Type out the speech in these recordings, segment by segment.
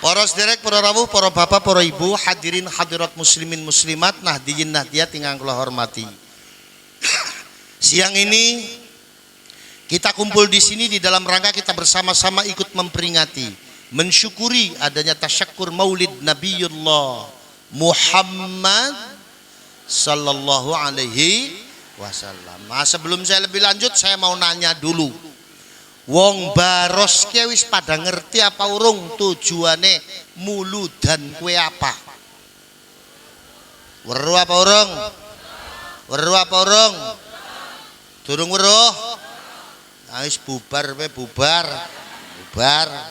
Para sederek, para rawuh, para bapak, para ibu, hadirin hadirat muslimin muslimat, nahdiyin nahdiyat ingkang kula hormati. Siang ini kita kumpul di sini di dalam rangka kita bersama-sama ikut memperingati, mensyukuri adanya tasyakkur Maulid Nabiullah Muhammad sallallahu alaihi wasallam. Nah, sebelum saya lebih lanjut, saya mau nanya dulu. Wong baros ki wis pada ngerti apa urung tujuane muludan kue apa? Weruh apa urung? Weruh apa urung? Durung weruh? Nah, wis bubar we bubar. Bubar.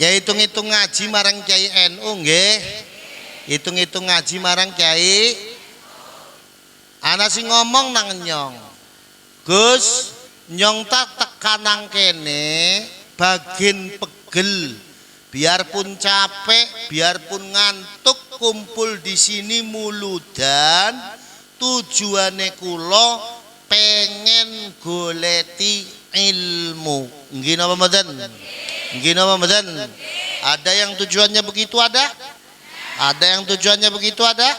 Ya hitung-hitung ngaji marang Kiai NU nggih. Hitung-hitung ngaji marang Kiai. Ana sing ngomong nang nyong. Gus, nyong tak tekanang kene bagian pegel, biarpun capek, biarpun ngantuk, kumpul di sini muludan. Tujuane kula pengen goleti ilmu. Nggih napa mboten? Nggih napa mboten? Ada yang tujuannya begitu ada? Ada yang tujuannya begitu ada?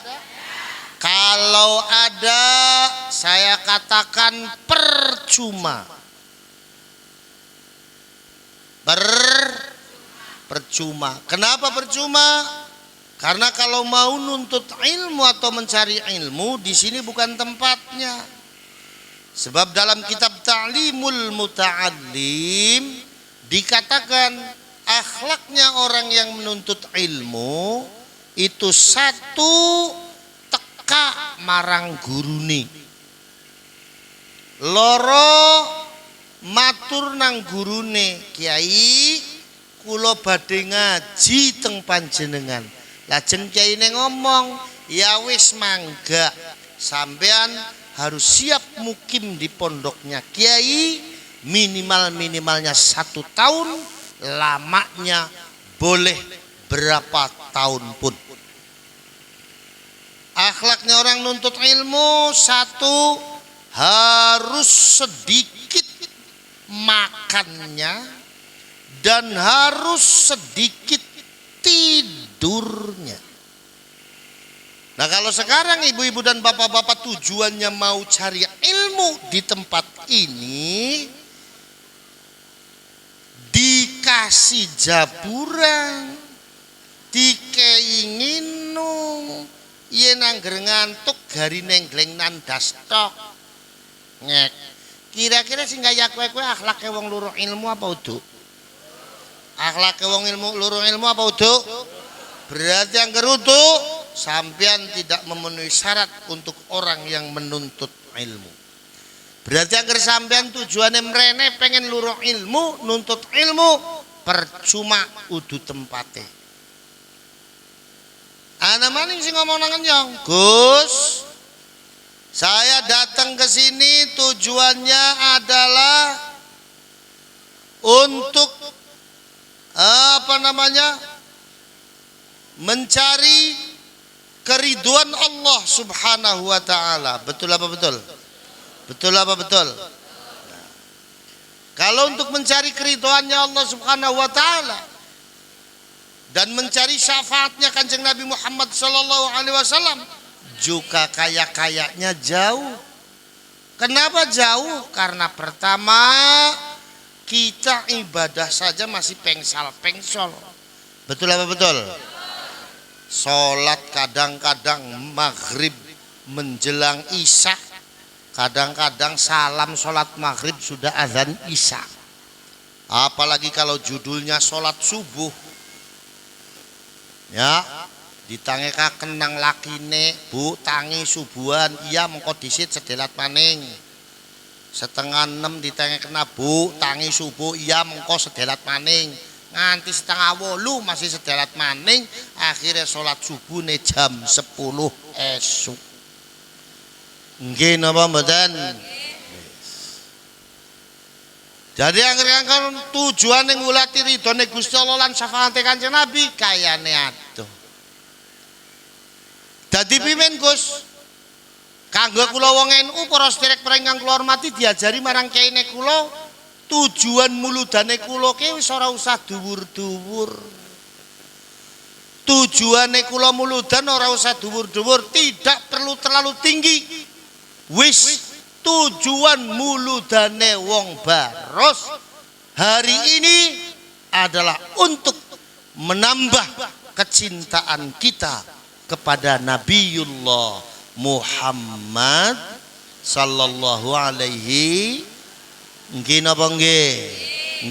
Kalau ada, saya katakan percuma. Percuma. Kenapa percuma? Karena kalau mau nuntut ilmu atau mencari ilmu, di sini bukan tempatnya. Sebab dalam kitab Ta'limul Muta'allim dikatakan akhlaknya orang yang menuntut ilmu itu satu, teka marang gurune, loro matur nang gurune, Kiai kula badhe ngaji teng panjenengan. Lajeng Kiai ne ngomong, ya wis mangga, sampean harus siap mukim di pondoknya Kiai minimalnya 1 tahun, lamanya boleh berapa tahun pun. Akhlaknya orang nuntut ilmu, satu, harus sedikit makannya dan harus sedikit tidurnya. Nah, kalau sekarang ibu-ibu dan bapak-bapak tujuannya mau cari ilmu di tempat ini, dikasih jaburan, dikei nginum, yen angger ngantuk gari nenggleng nandas tok. Ngek. Kira-kira sing kaya kowe akhlake wong loro ilmu apa udu? Akhlake wong ilmu loro ilmu apa udu? Berarti angger udu sampean tidak memenuhi syarat untuk orang yang menuntut ilmu. Berarti angger sampean tujuane mrene pengen loro ilmu, nuntut ilmu, percuma udu tempate. Ana maning sing ngomong nang nyong, Gus, saya datang ke sini tujuannya adalah untuk mencari keriduan Allah Subhanahu wa taala. Betul apa betul? Betul apa betul? Nah, kalau untuk mencari keriduannya Allah Subhanahu wa taala dan mencari syafaatnya Kanjeng Nabi Muhammad sallallahu alaihi wasallam, juga kayaknya jauh. Kenapa jauh? Karena pertama, kita ibadah saja masih pengsal-pengsol. Betul apa betul? Sholat kadang-kadang maghrib menjelang isya, kadang-kadang salam sholat maghrib sudah azan isya. Apalagi kalau judulnya sholat subuh, ya ditangekaken nang lakine, Bu tangi subuhan, iya mengko disit sedelat maning. 5:30 ditangekaken, Bu tangi subuh, iya mengko sedelat maning. Nganti 7:30 masih sedelat maning, akhirnya sholat subuh ne jam 10 esuk. Nggih napa mboten? Jadi angger tujuane ngulati ridhone Gusti Allah lan syafaate Kanjeng Nabi, kayane adoh. Dadi pimen Gus? Kanggo kula wong NU para sedherek ingkang kula hormati, diajari marang kiai kula tujuan muludane kula ki wis ora usah dhuwur-dhuwur. Tujuane kula muludan ora usah dhuwur-dhuwur, tidak perlu terlalu tinggi. Wis tujuan muludane wong Baros hari ini adalah untuk menambah kecintaan kita kepada Nabiullah Muhammad sallallahu alaihi nggih napa nggih?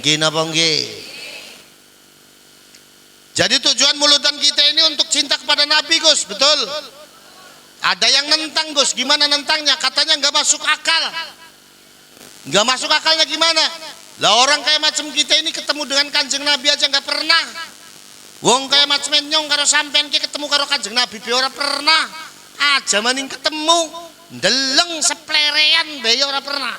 Nggih napa nggih? Jadi tujuan muludan kita ini untuk cinta kepada Nabi, Gus, betul? Ada yang nentang, Gus. Gimana nentangnya? Katanya nggak masuk akal. Nggak masuk akalnya gimana? Lah orang kayak macam kita ini ketemu dengan Kanjeng Nabi aja nggak pernah. Wong kayak macam nyong karo sampean ki ketemu karo Kanjeng Nabi be ora pernah. Aja maning ketemu ndeleng seplerean be ora pernah.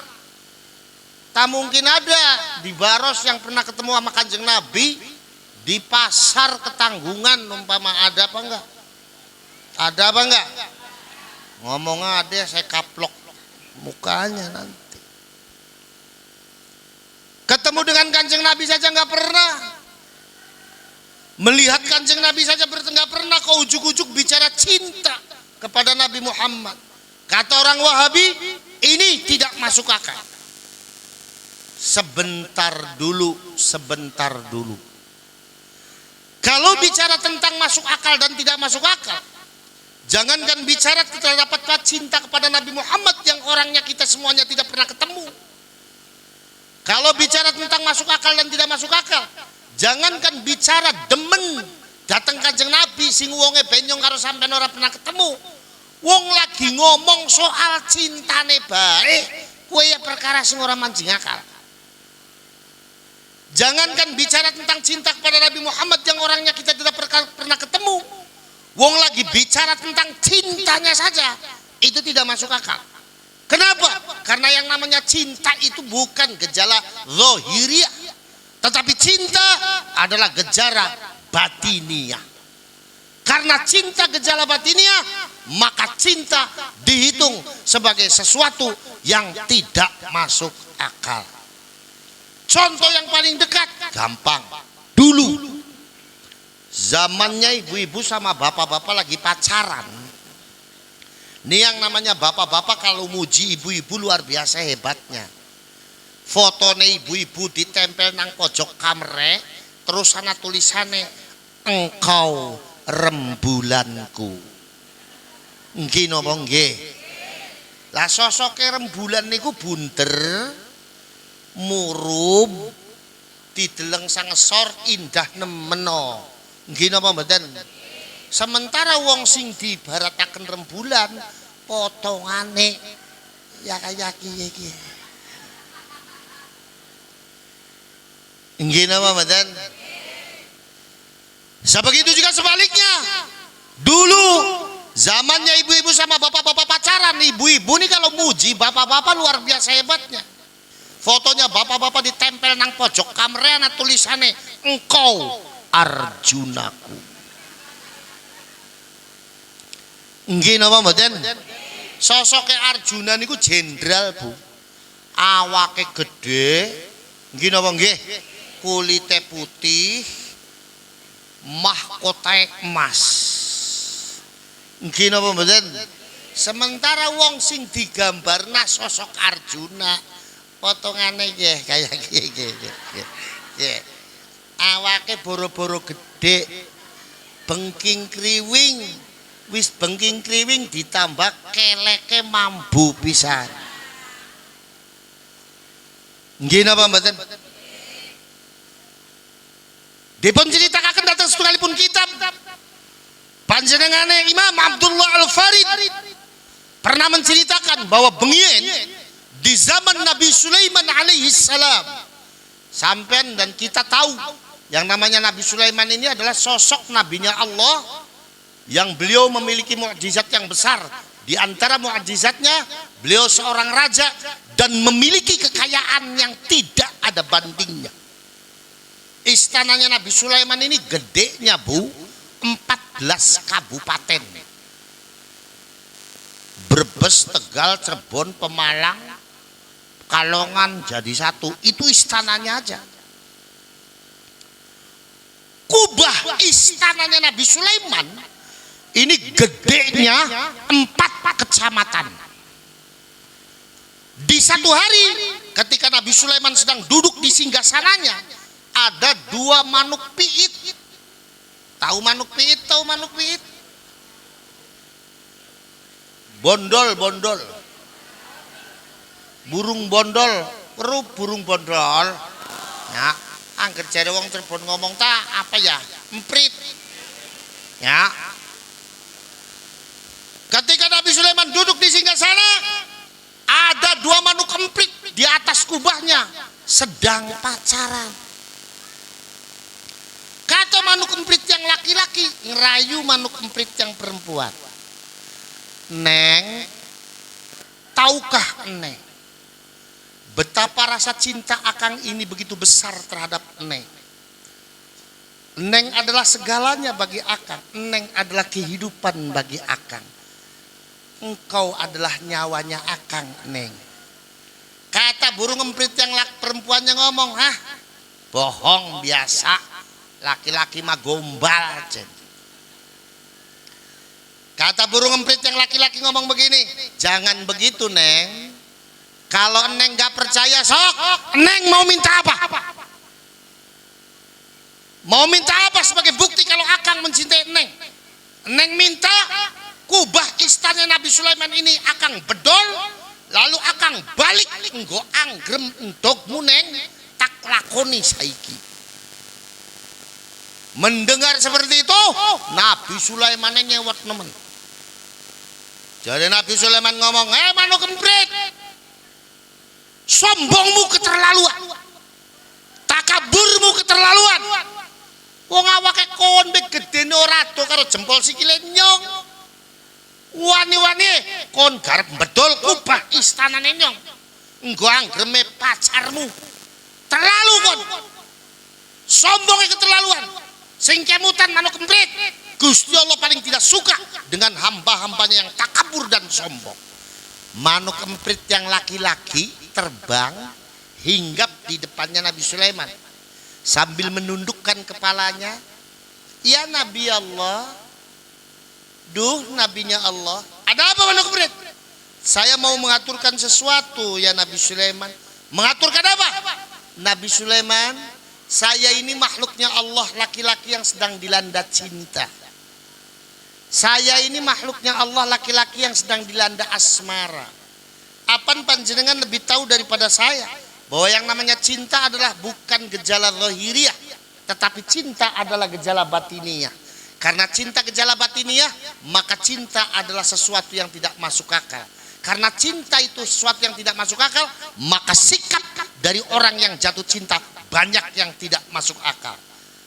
Tak mungkin ada di Baros yang pernah ketemu sama Kanjeng Nabi di pasar Ketanggungan umpama ada apa enggak? Ada apa enggak? Ngomong ada saya kaplok mukanya nanti. Ketemu dengan Kanjeng Nabi saja nggak pernah. Melihat Kanjeng Nabi saja nggak pernah kau ujuk-ujuk bicara cinta kepada Nabi Muhammad. Kata orang Wahabi, ini tidak masuk akal. Sebentar dulu, sebentar dulu. Kalau bicara tentang masuk akal dan tidak masuk akal, jangankan bicara kita dapat cinta kepada Nabi Muhammad yang orangnya kita semuanya tidak pernah ketemu. Kalau bicara tentang masuk akal dan tidak masuk akal, jangankan bicara demen datang Kanjeng Nabi sing wonge benyong karo sampean ora pernah ketemu. Wong lagi ngomong soal cintane bae, kowe ya perkara sing ora mancing akal. Jangankan bicara tentang cinta kepada Nabi Muhammad yang orangnya kita tidak pernah ketemu. Wong lagi bicara tentang cintanya saja, itu tidak masuk akal. Kenapa? Karena yang namanya cinta itu bukan gejala zahiriah, tetapi cinta adalah gejala batiniah. Karena cinta gejala batiniah, maka cinta dihitung sebagai sesuatu yang tidak masuk akal. Contoh yang paling dekat, gampang. Dulu zamannya ibu-ibu sama bapak-bapak lagi pacaran. Ini yang namanya bapak-bapak kalau muji ibu-ibu luar biasa hebatnya. Fotone ibu-ibu ditempel nang pojok kamre, terus ana tulisane engkau rembulanku. Nggih napa nggih? Lah sosoke rembulan niku bunder, murub, dideleng sangesor, indah nemeno. Nggih napa mboten? Sementara wong sing diibarataken rembulan potongane ya kaya iki. Nggih napa mboten? Sebegitu juga sebaliknya. Dulu zamannya ibu-ibu sama bapak-bapak pacaran, ibu-ibu nih kalau muji bapak-bapak luar biasa hebatnya. Fotonya bapak-bapak ditempel nang pojok kamar ana tulisane engkau Arjunaku. Nggih napa mboten? Sosoke Arjuna niku jenderal, Bu. Awake gede, nggih napa nggih? Kulite putih, mahkotae emas. Nggih napa mboten? Sementara wong sing digambarna sosok Arjuna potongane nggih kaya nggih. Awake boro-boro gede, bengking kriwing. Wis bengking kriwing ditambah keleke mambu pisan. Nggih napa mboten? Dipun ceritakan datang setunggalipun kitab panjenengane Imam Abdullah Al-Farid pernah menceritakan bahwa bengien di zaman Nabi Sulaiman alaihi salam, sampean dan kita tahu yang namanya Nabi Sulaiman ini adalah sosok nabinya Allah yang beliau memiliki mukjizat yang besar. Di antara mukjizatnya, beliau seorang raja dan memiliki kekayaan yang tidak ada bandingnya. Istananya Nabi Sulaiman ini gedenya, Bu, 14 kabupaten. Brebes, Tegal, Cirebon, Pemalang, Pekalongan jadi satu. Itu istananya aja. Kubah istananya Nabi Sulaiman ini gedenya 4 kecamatan. Di satu hari ketika Nabi Sulaiman sedang duduk di singgasananya, ada 2 manuk piit. Tahu manuk piit? Tahu manuk piit? Bondol. Burung bondol, burung bondol. Ya, angger jare wong Cirebon ngomong apa ya? Emprit. Ya. Ketika Nabi Sulaiman duduk di singgasana, ada 2 manuk emprit di atas kubahnya sedang pacaran. Kata manuk emprit yang laki-laki ngerayu manuk emprit yang perempuan. Neng, tahukah Neng betapa rasa cinta Akang ini begitu besar terhadap Neng? Neng adalah segalanya bagi Akang. Neng adalah kehidupan bagi Akang. Engkau adalah nyawanya Akang, Neng. Kata burung emprit yang perempuannya ngomong, hah? Bohong biasa. Laki-laki mah gombal. Kata burung emprit yang laki-laki ngomong begini, jangan begitu Neng. Kalau Neng gak percaya sok, Neng mau minta apa? Mau minta apa sebagai bukti kalau Akang mencintai Neng? Neng minta kubah istana Nabi Sulaiman ini Akang bedol, lalu Akang balik nggo anggrem entogmu Neng tak lakoni saiki. Mendengar seperti itu, Nabi Sulaiman nyewot nemen. Jadi Nabi Sulaiman ngomong, manuk emprit, sombongmu keterlaluan, takaburmu keterlaluan. Wong awake kon gedene ora do karo jempol sikile nyong. Wani-wani kon garep bedol kubah istanane nyong. Nggo anggreme pacarmu. Terlalu kon. Sombongnya keterlaluan. Sing kemutan manuk emprit. Gusti Allah paling tidak suka dengan hamba-hambanya yang takabur dan sombong. Manuk emprit yang laki-laki terbang hinggap di depannya Nabi Sulaiman sambil menundukkan kepalanya. Ya Nabi Allah, duh nabinya Allah, ada apa manuk emprit? Saya mau mengaturkan sesuatu ya Nabi Sulaiman. Mengaturkan apa? Nabi Sulaiman, saya ini makhluknya Allah, laki-laki yang sedang dilanda cinta. Saya ini makhluknya Allah, laki-laki yang sedang dilanda asmara. Apan panjenengan lebih tahu daripada saya bahwa yang namanya cinta adalah bukan gejala lahiriah, tetapi cinta adalah gejala batiniah. Karena cinta gejala batiniah, maka cinta adalah sesuatu yang tidak masuk akal. Karena cinta itu sesuatu yang tidak masuk akal, maka sikap dari orang yang jatuh cinta banyak yang tidak masuk akal.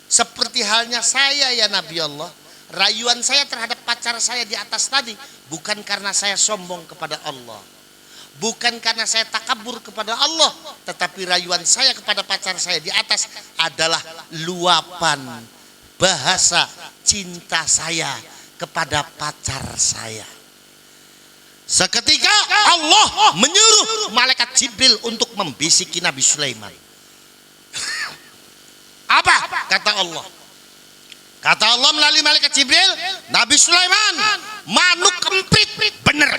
Seperti halnya saya ya Nabi Allah, rayuan saya terhadap pacar saya di atas tadi bukan karena saya sombong kepada Allah, bukan karena saya takabur kepada Allah, tetapi rayuan saya kepada pacar saya di atas adalah luapan bahasa cinta saya kepada pacar saya. Seketika Allah menyuruh malaikat Jibril untuk membisiki Nabi Sulaiman. Apa kata Allah? Kata Allah melalui malaikat Jibril, Nabi Sulaiman manuk emprit bener.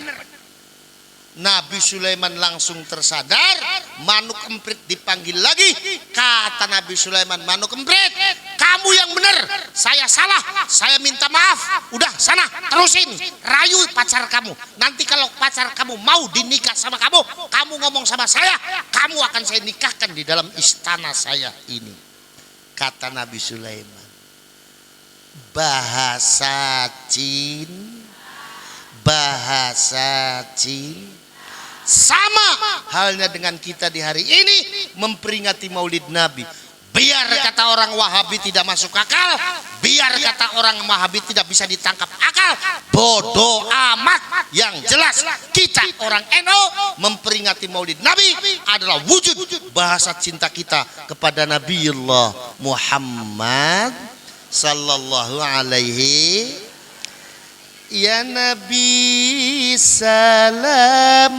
Nabi Sulaiman langsung tersadar, manuk emprit dipanggil lagi. Kata Nabi Sulaiman, manuk emprit, kamu yang benar, saya salah, saya minta maaf. Udah sana terusin rayu pacar kamu. Nanti kalau pacar kamu mau dinikah sama kamu, kamu ngomong sama saya, kamu akan saya nikahkan di dalam istana saya ini. Kata Nabi Sulaiman. Bahasa Jin, bahasa Jin. Sama halnya dengan kita di hari ini memperingati Maulid Nabi. Biar kata orang Wahabi tidak masuk akal, biar kata orang Wahabi tidak bisa ditangkap akal, bodoh amat. Yang jelas kita orang NU memperingati Maulid Nabi adalah wujud bahasa cinta kita kepada Nabiullah Muhammad sallallahu alaihi. Ya Nabi salam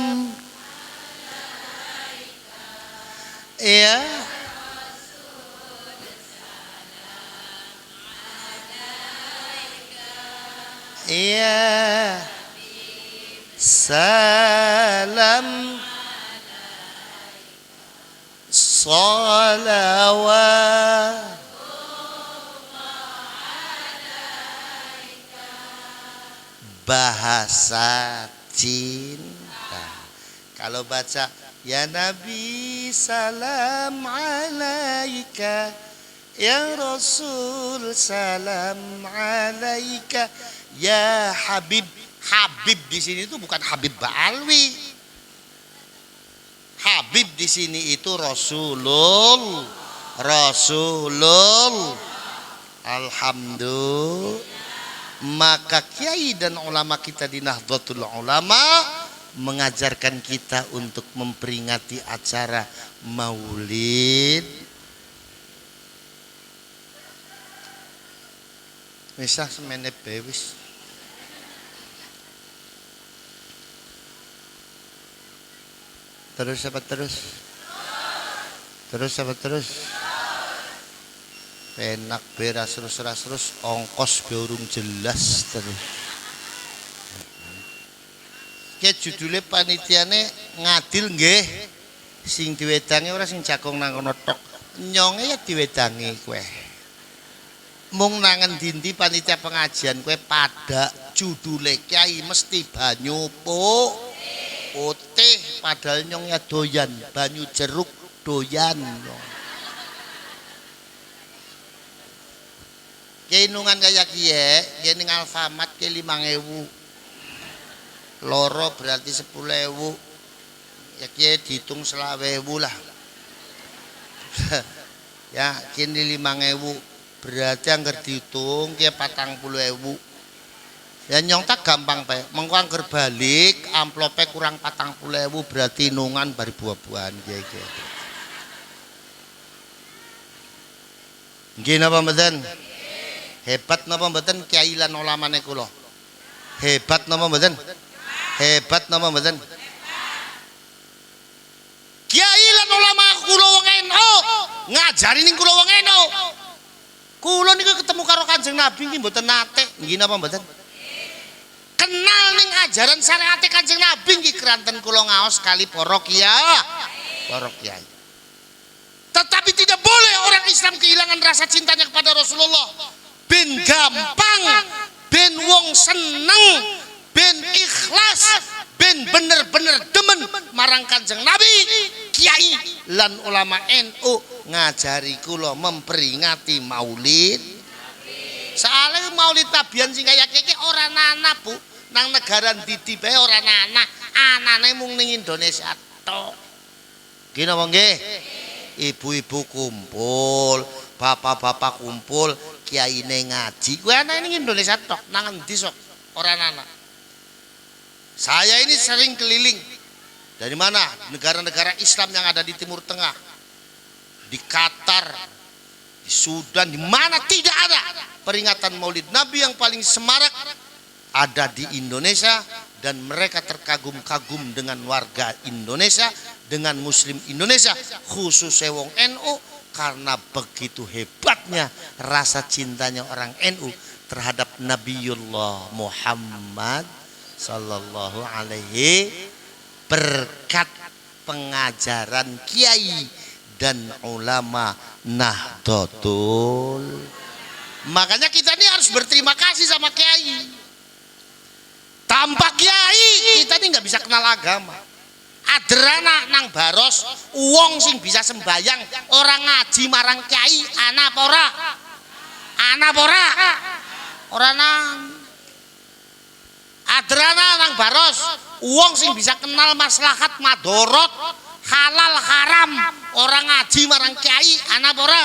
Ya. Ya. Salam salawat bahasa cinta. Kalau baca ya Nabi salam alaika, ya Rasul salam alaika, ya Habib. Habib di sini itu bukan Habib Ba'alwi. Habib di sini itu Rasulul. Alhamdulillah. Maka kiai dan ulama kita di Nahdlatul Ulama mengajarkan kita untuk memperingati acara Maulid. Misah semene bewis. Terus apa terus? Terus apa terus? Enak beras terus ongkos beurung jelas terus. Ki judule panitiane ngadil nggih. Sing diwedangi ora sing jagong nang kono tok. Nyonge ya diwedangi kowe. Mung nang endi panitia pengajian kowe pada judule kiai mesti banyu putih, padahal nyong ya doyan banyu jeruk doyan. Kainungan kaya kiye, ning Alfamart ke 5.000. Loro berarti 10.000. Ya kiye dihitung 20.000 lah. Ya kini 5.000 berarti anggar dihitung kiye 40.000. Ya nyong tak gampang bae. Mengko angger balik amplope kurang 40.000 berarti nungan bari buah-buahan kiye. Nggih napa mboten? Hebat napa mboten kiai lan ulamane kula? Hebat napa mboten? Hebat napa mboten? Kiai lan ulama kula wong NU ngajari ning kula wong NU. Kula niku ketemu karo Kanjeng Nabi nggih mboten nate. Nggih napa mboten? Kenal ning ajaran syariat Kanjeng Nabi nggih keranten kula ngaos kali para kiai. Tetapi tidak boleh orang Islam kehilangan rasa cintanya kepada Rasulullah. Ben gampang, ben wong seneng, ben ikhlas, ben bener-bener demen marang Kanjeng Nabi. Kiai lan ulama NU ngajari kula memperingati Maulid. Soalnya Maulid Nabian sing kaya keke ora nana Bu, nang negara ndi bae ora nana, anane mung ning Indonesia tok. Nggih napa nggih? Ibu-ibu kumpul, bapak-bapak kumpul, kiyaine ngaji. Kuwi ana ning Indonesia tok, nang endi sok ora nana. Saya ini sering keliling. Dari mana? Negara-negara Islam yang ada di Timur Tengah. Di Qatar, di Sudan, di mana tidak ada peringatan Maulid Nabi yang paling semarak ada di Indonesia, dan mereka terkagum-kagum dengan warga Indonesia, dengan muslim Indonesia, khususnya wong NU, karena begitu hebatnya rasa cintanya orang NU terhadap Nabiullah Muhammad sallallahu alaihi, berkat pengajaran kiai dan ulama Nahdlatul. Makanya kita ini harus berterima kasih sama kiai. Tanpa kiai kita ini nggak bisa kenal agama. Adrana nang baros wong sing bisa sembayang orang ngaji marang kiai ana apa ora? Ana apa ora? Ora nang. Adrana nang baros wong sing bisa kenal maslahat madorot halal haram orang ngaji marang kiai ana apa ora?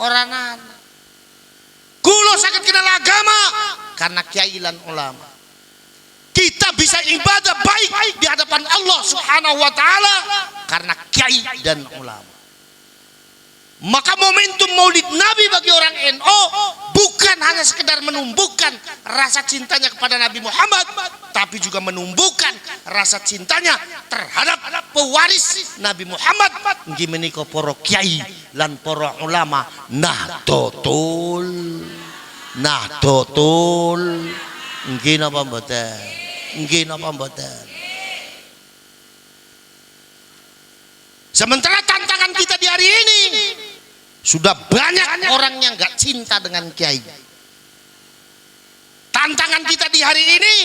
Ora nang. Kulo saged kenal agama karena kiai lan ulama. Kita bisa ibadah baik di hadapan Allah Subhanahu wa taala karena kiai dan ulama. Maka momentum Maulid Nabi bagi orang NU bukan hanya sekedar sekedar menumbuhkan rasa cintanya kepada Nabi Muhammad, tapi juga menumbuhkan rasa cintanya terhadap pewaris Nabi Muhammad. Nggih menika para kiai lan para ulama Nahdlatul. Nggih napa mboten? Nggih napa mboten? Sementara tantangan kita di hari ini, sudah banyak orang yang nggak cinta dengan kiai. Tantangan kita di hari ini,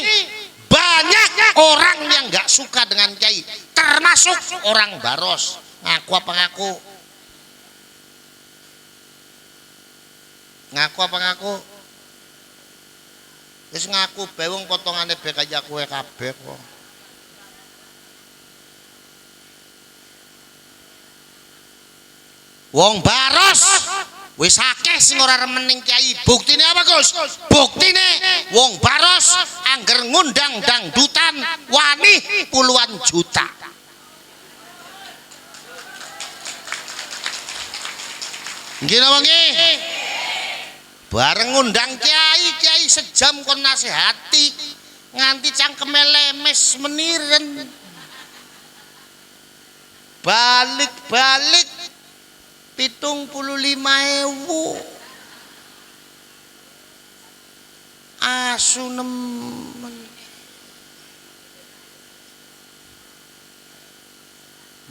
banyak orang yang nggak suka dengan kiai, termasuk orang Baros. Ngaku apa ngaku? Ngaku apa ngaku? Wis ngaku bewong potongane bek aja kowe kabeh kok. Wong Baros wis akeh sing ora remen ning kiai. Buktine apa, Gus? Buktine wong Baros angger ngundang dangdutan wani puluhan juta. Nggih napa nggih? Bareng ngundang kiai sejam kon nasihati nganti cangkeme lemes meniren. Balik-balik 75.000 asu nemen.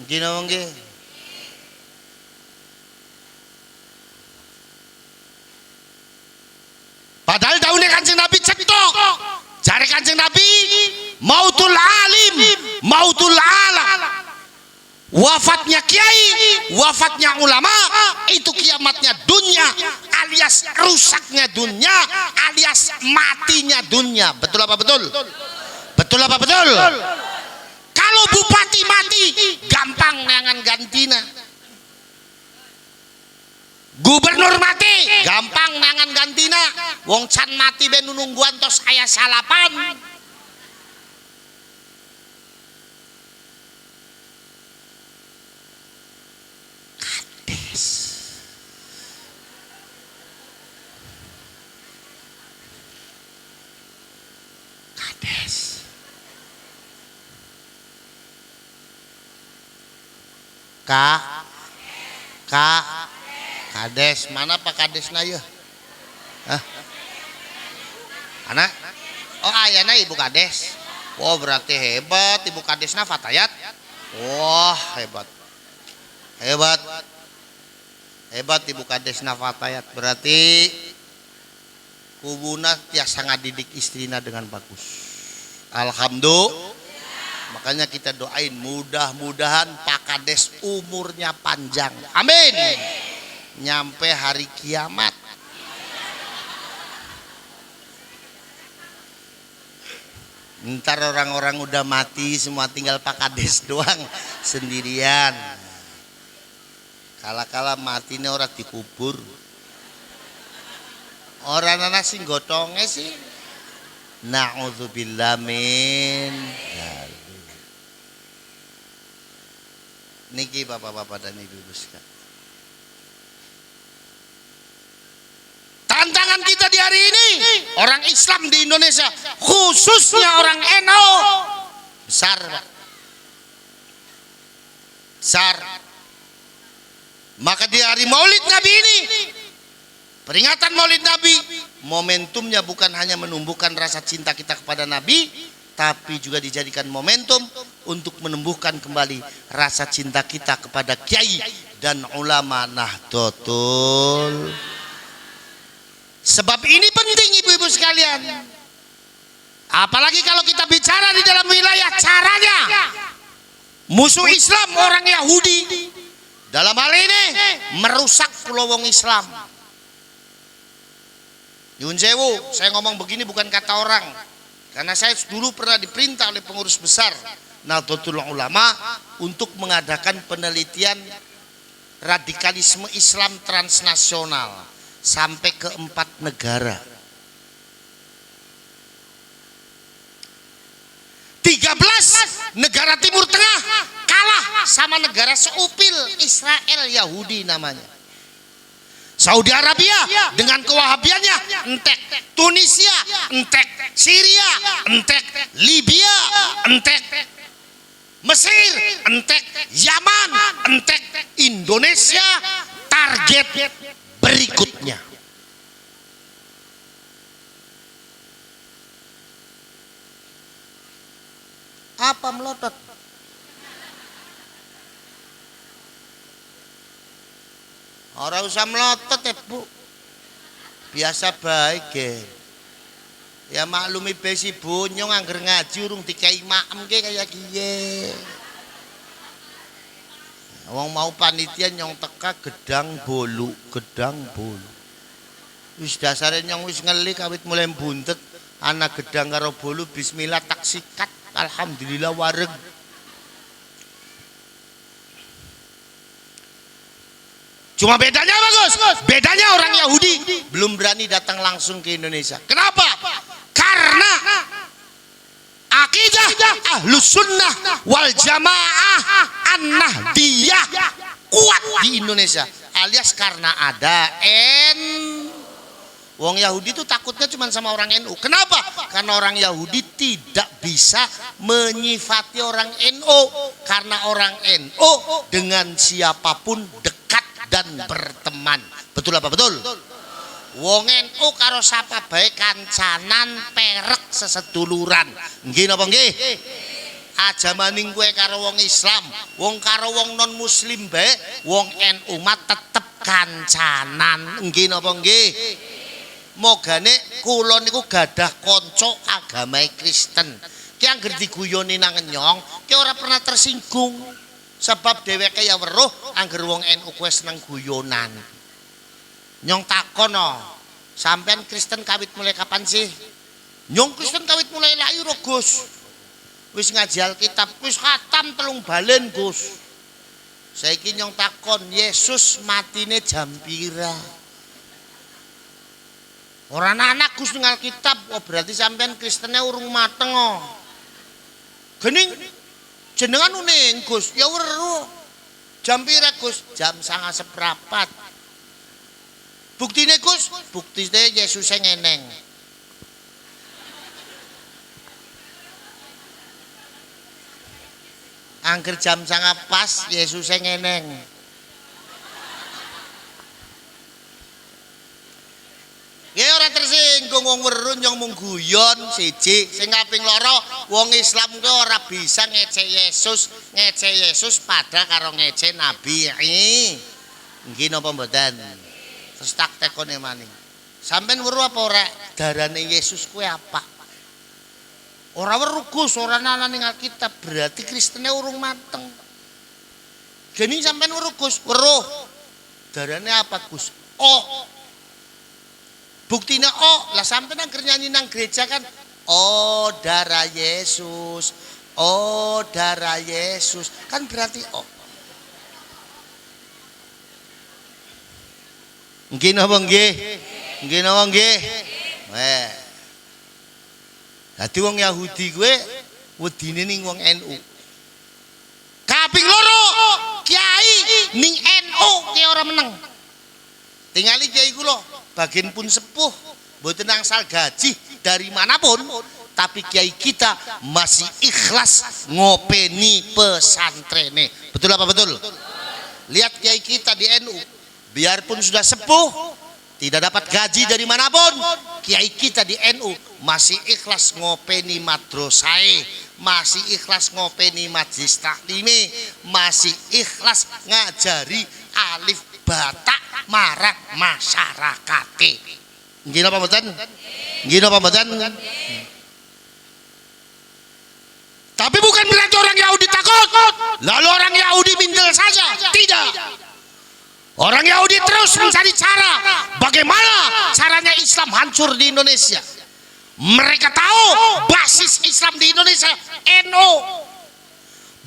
Nggih napa nggih? Padahal daune Kanjeng Nabi cetok. Jare Kanjeng Nabi mautul alim, mautul ala. Wafatnya kiai, wafatnya ulama, itu kiamatnya dunia, alias rusaknya dunia, alias matinya dunia. Betul apa betul? Betul apa betul? Kalau bupati mati, gampang nangan gantina. Gubernur mati, gampang nangan gantina. Wong can mati ben nungguan tos aya salapan. Kades. Kades mana Pak Kadesna ya? Hah? Anak? Oh ayana Ibu Kades. Oh berarti hebat Ibu Kadesna Fatayat. Wah hebat. Hebat Ibu Kadesna Fatayat. Berarti kubuna tiasa ngadidik istrina dengan bagus. Alhamdulillah. Makanya kita doain mudah-mudahan Pak Kades umurnya panjang. Amin. Nyampe hari kiamat. Ntar orang-orang udah mati semua tinggal Pak Kades doang sendirian. Kala-kala mati ini orang dikubur. Orang anak sing gotonge sih. Na'udzubillah min. Niki bapak-bapak dan ibu-ibu sekalian. Tantangan kita di hari ini, orang Islam di Indonesia, khususnya orang NU, besar, Pak. Besar. Maka di hari Maulid Nabi ini, peringatan Maulid Nabi, momentumnya bukan hanya menumbuhkan rasa cinta kita kepada Nabi, tapi juga dijadikan momentum untuk menumbuhkan kembali rasa cinta kita kepada kiai dan ulama Nahdlatul. Sebab ini penting ibu-ibu sekalian. Apalagi kalau kita bicara di dalam wilayah caranya musuh Islam orang Yahudi dalam hal ini merusak pulau wong Islam. Nyun sewu, saya ngomong begini bukan kata orang. Karena saya dulu pernah diperintah oleh pengurus besar Nahdlatul Ulama untuk mengadakan penelitian radikalisme Islam transnasional sampai ke 4 negara. 13 negara Timur Tengah kalah sama negara seupil Israel Yahudi namanya. Saudi Arabia dengan kewahabiannya entek, Tunisia entek, Syria entek, Libya entek, Mesir entek, Yaman entek, Indonesia target berikutnya. Apa melotot? Orang usah melotot ya Bu, biasa baik ya maklumi besi bonyong angger ngaji urung dikai maem kayak kiye. Wong mau panitia nyong teka gedang bolu, wis dasare nyong wis ngeli kawit mulai buntet anak gedang karo bolu bismillah tak sikat, alhamdulillah wareg. Cuma bedanya apa Gus? Bedanya orang Yahudi belum berani datang langsung ke Indonesia. Kenapa? Karena akidah Ahlus Sunnah wal Jamaah An-Nahdiyah kuat di Indonesia. Alias karena ada Wong Yahudi itu takutnya cuma sama orang NU. Kenapa? Karena orang Yahudi tidak bisa menyifati orang NU. Karena orang NU dengan siapapun dekat dan berteman. Betul apa betul? Wong NU karo sapa bae kancanan perek seseduluran. Nggih napa nggih? Aja maning kowe karo wong Islam, wong karo wong non muslim bae, wong NU mah tetep kancanan. Nggih napa nggih? Mogane kula niku gadah kanca agama Kristen. Ki anggere diguyoni nang nyong, ki ora pernah tersinggung. Sebab dheweke ya weruh angger wong NU kuwi seneng guyonan. Nyong takon sampean Kristen kawit mulai kapan sih? Nyong Kristen kawit mulai lahir Gus. Wis ngaji Alkitab, wis khatam 3 balen Gus. Saiki nyong takon, Yesus matine jam pira? Ora anak Gus ning Alkitab, oh berarti sampean Kristene urung mateng Gening jenengan uning Gus, ya weruh. Jam pira Gus? Jam 9:15. Buktine Gus, buktine Yesus ngeneng. Angger jam 9 pas Yesus ngeneng. Ya ora tersinggung wong weruh nyong mung guyon siji. Sing kaping loro wong Islam ku ora bisa ngece Yesus padha karo ngece Nabi. Nggih napa mboten? Terus tak tekone maning. Sampeyan weruh apa ora darane Yesus kuwi apa? Ora weruh Gus, ora ana ning Alkitab, berarti Kristene urung mateng. Geni sampeyan weruh Gus, weruh. Darane apa Gus? Buktinya lah sampai nangker nyanyi nang gereja kan, oh darah Yesus, oh darah Yesus, kan berarti nggih napa nggih? Nggih napa nggih? Dadi wong Yahudi kuwe wedine ning wong NU. Kaping loro, kiai ning NU ki ora meneng. Tingali kiai kula bagian pun sepuh, mboten angsal gaji dari manapun, tapi kiai kita masih ikhlas ngopeni pesantrene. Betul apa betul? Lihat kiai kita di NU, biarpun sudah sepuh, tidak dapat gaji dari manapun, kiai kita di NU masih ikhlas ngopeni madrasahe, masih ikhlas ngopeni majelis taklime, masih ikhlas ngajari alif bata marang masyarakate. Nggih napa mboten? Nggih napa mboten? Tapi bukan berarti orang Yahudi takut, lalu orang Yahudi mindel saja. Tidak. Orang Yahudi terus mencari cara bagaimana caranya Islam hancur di Indonesia. Mereka tahu basis Islam di Indonesia NU.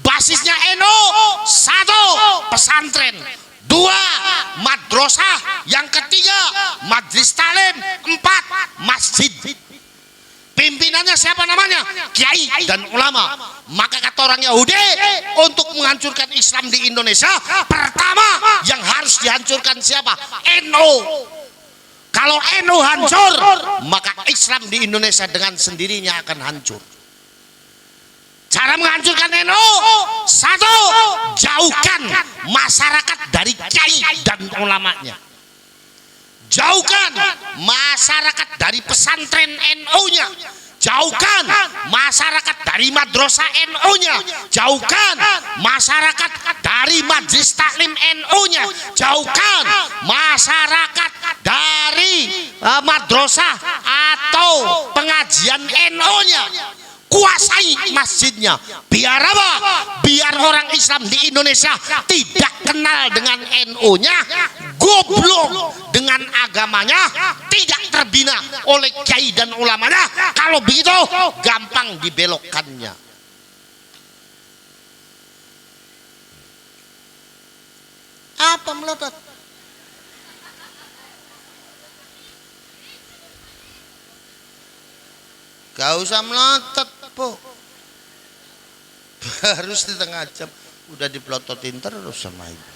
Basisnya NU, 1 pesantren, 2 madrasah, yang ketiga majelis taklim, 4 masjid. Pimpinannya namanya siapa namanya? Kiai dan ulama. Maka kata orang Yahudi, untuk menghancurkan Islam di Indonesia, pertama yang harus dihancurkan siapa? NU. Kalau NU hancur, maka Islam di Indonesia dengan sendirinya akan hancur. Cara menghancurkan NU, satu, jauhkan masyarakat dari kiai dan ulamanya. Jauhkan masyarakat dari pesantren NU-nya. Jauhkan masyarakat dari madrasah NU-nya. Jauhkan masyarakat dari majelis taklim NU-nya. Jauhkan masyarakat dari madrasah atau pengajian NU-nya. Kuasai masjidnya. Biar apa? Biar orang Islam di Indonesia tidak kenal dengan NU-nya, goblok dengan agamanya, tidak terbina oleh kiai dan ulamanya. Kalau begitu gampang dibelokkannya. Apa melotot? Gak usah melotot, Po. Baru setengah jam udah dipelototin terus sama ibu.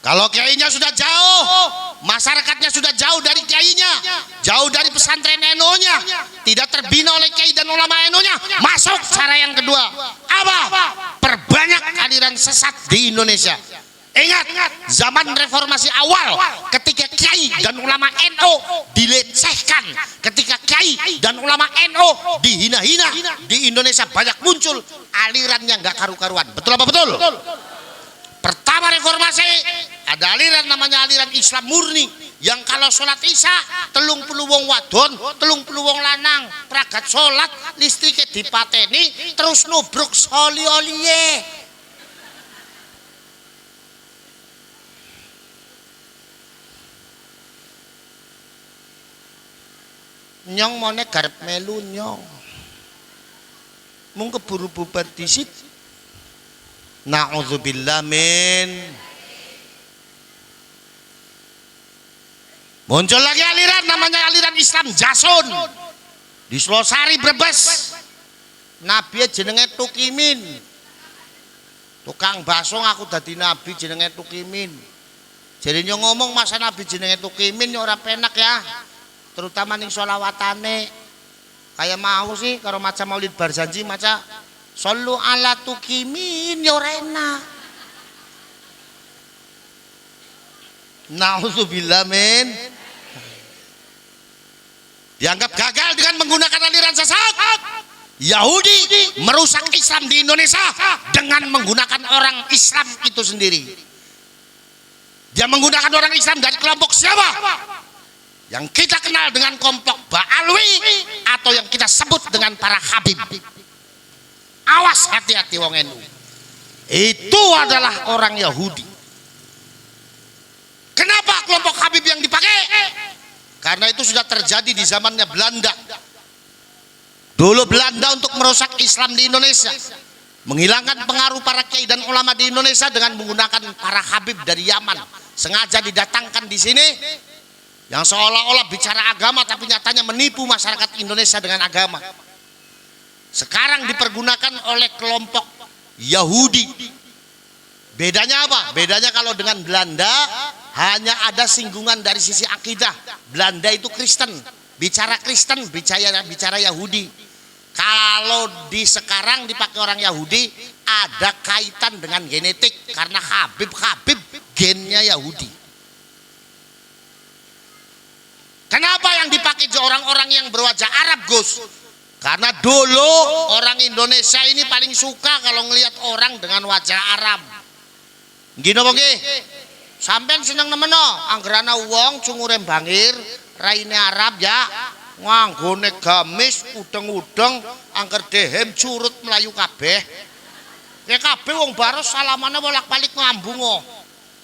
Kalau kiainya sudah jauh, masyarakatnya sudah jauh dari kiainya, jauh dari pesantren NU-nya, tidak terbina oleh kiai dan ulama NU-nya, masuk cara yang kedua. Apa? Perbanyak aliran sesat di Indonesia. Ingat, zaman reformasi awal, ketika kiai dan ulama NU dilecehkan, ketika kiai dan ulama NU dihina-hina, di Indonesia banyak muncul aliran yang gak karu-karuan. Betul apa betul? Pertama reformasi, ada aliran namanya aliran Islam murni, yang kalau sholat isya 30 wong wadon, 30 wong lanang pragat sholat, listriknya dipateni, terus nubruk soli-oliye. Nyong mone garep melu nyong mung keburu bubar disit. Na'udzubillah min. Muncul lagi aliran namanya aliran Islam Jason di Selosari Brebes. Nabi jenenge Tukimin, tukang bakso aku dadi nabi jenenge Tukimin. Jadi nyong ngomong masa nabi jenenge Tukimin ora penak ya, terutama ning sholawatane. Kayak mau sih kalau maca Maulid Barzanji maca Shollu ala Tukimin ya ora enak. Nauzubillah min. Dianggap gagal dengan menggunakan aliran sesat. Yahudi merusak Islam di Indonesia dengan menggunakan orang Islam itu sendiri. Dia menggunakan orang Islam dari kelompok siapa? Yang kita kenal dengan kelompok Ba'alwi atau yang kita sebut dengan para Habib. Awas, hati-hati wong NU. Itu adalah orang Yahudi. Kenapa kelompok Habib yang dipakai? Karena itu sudah terjadi di zamannya Belanda. Dulu Belanda untuk merusak Islam di Indonesia, menghilangkan pengaruh para kiai dan ulama di Indonesia dengan menggunakan para Habib dari Yaman. Sengaja didatangkan di sini, yang seolah-olah bicara agama tapi nyatanya menipu masyarakat Indonesia dengan agama. Sekarang dipergunakan oleh kelompok Yahudi. Bedanya apa? Bedanya kalau dengan Belanda hanya ada singgungan dari sisi akidah. Belanda itu Kristen, bicara Kristen, bicara Yahudi. Kalau di sekarang dipakai orang Yahudi ada kaitan dengan genetik karena Habib gennya Yahudi. Kenapa yang dipakai orang-orang yang berwajah Arab, Gus? Karena dulu orang Indonesia ini paling suka kalau ngelihat orang dengan wajah Arab. Gini apa nggih? Sampeyan seneng nemeno anggerana wong cungure bangir, raine Arab ya, nganggone gamis, udeng-udeng, angger dehem curut melayu kabeh. Ya kabeh wong baros salamane bolak-balik ngambung.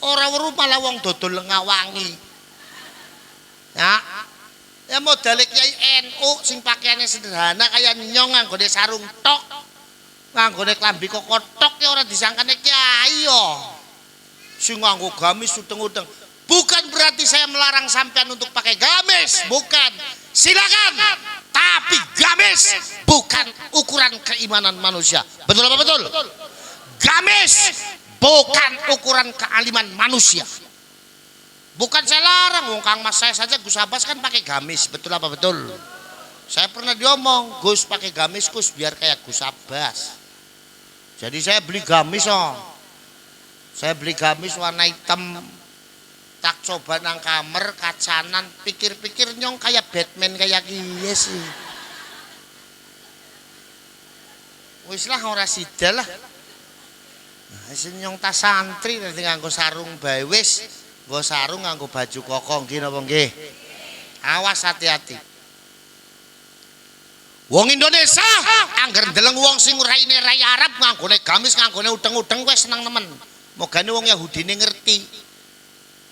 Ora weruh malah wong dodol ngawangi. Ya modal kiai NU sing pakaiannya sederhana kayak nyong nganggone sarung tok, nganggone klambi koko tok ya ora disangkane kiai yo. Sing nganggo gamis udeng-udeng. Bukan berarti saya melarang sampean untuk pakai gamis, bukan. Silakan. Tapi gamis bukan ukuran keimanan manusia. Betul apa betul? Gamis bukan ukuran kealiman manusia. Bukan saya larang, wong Kang Mas saya saja Gus Abbas kan pakai gamis. Betul apa betul? Saya pernah diomong, Gus pakai gamis Gus biar kayak Gus Abbas. Jadi saya beli gamis Saya beli gamis warna hitam. Tak coba nang kamar kacanan, pikir-pikir nyong kayak Batman kayak kiye sih. Wis lah ora sida lah. Nah, sing nyong tas santri nanti nganggo sarung bae wis, nggo sarung nganggo baju koko nggih napa nggih. Awas hati-hati. Wong Indonesia angger ndeleng wong sing raine rai Arab nganggone gamis nganggone udeng-udeng wis seneng nemen. Mogane wong Yahudine ngerti.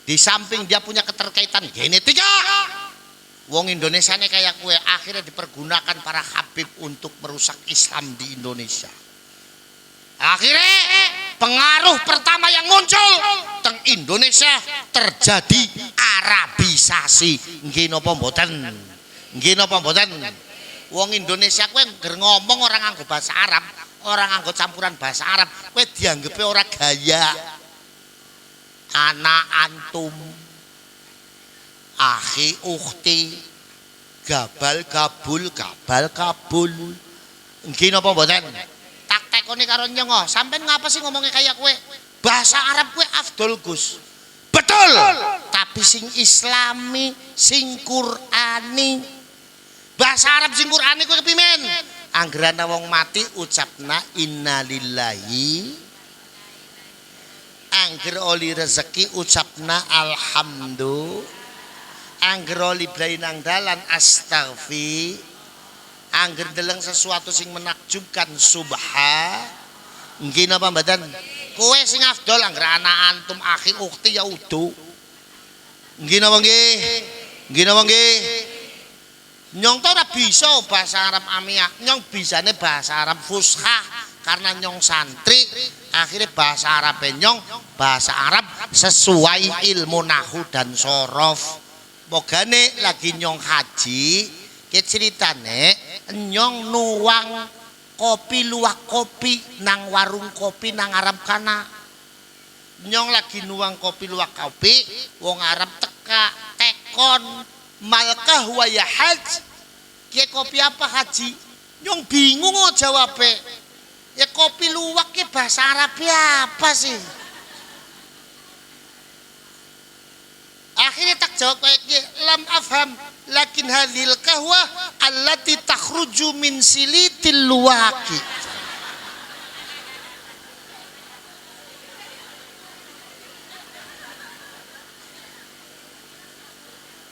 Di samping dia punya keterkaitan genetika, wong Indonesia ini kayak kue akhirnya dipergunakan para habib untuk merusak Islam di Indonesia. Akhirnya pengaruh pertama yang muncul teng Indonesia terjadi Arabisasi. Nggih napa mboten? Nggih napa mboten? Wong Indonesia kue ngomong orang nganggo bahasa Arab, orang nganggo campuran bahasa Arab, kue dianggepe ora gaya. Anak antum, akhi ukhti, gabal kabul, nggih napa mboten? Tak tekoni karo nyong, sampean ngapa sih ngomongnya kayak kue? Bahasa Arab kue afdol Gus. Betul. Tapi sing Islami, sing Qur'ani. Bahasa Arab sing Qur'ani kue kepimen? Anggerana wong mati ucapna innalillahi. Angger oli rezeki ucapna alhamdulillah. Angger oli blai nang dalan astaghfir. Angger deleng sesuatu sing menakjubkan subha. Nggih napa mboten? Kowe sing afdol angger anak antum akhi ukhti ya udu. Nggih napa nggih? Nggih napa nggih? Nyong ta ora bisa bahasa Arab amiyah, nyong bisane bahasa Arab fusha karena nyong santri. Akhirnya bahasa Arab nyong bahasa Arab sesuai ilmu nahu dan sorof. Mogane lagi nyong haji, ke ceritane nyong nuwang kopi luwak kopi nang warung kopi nang Arab kana. Nyong lagi nuwang kopi luwak kopi, wong Arab teka tekon malkah wa ya haj. Ki kopi apa haji? Nyong bingung jawabnya. Ya kopi luwak ya bahasa Arab apa sih? Akhirnya tak jawab kayak lam afham lakin hadhil kahwa allati takhruju min silitil luwaki.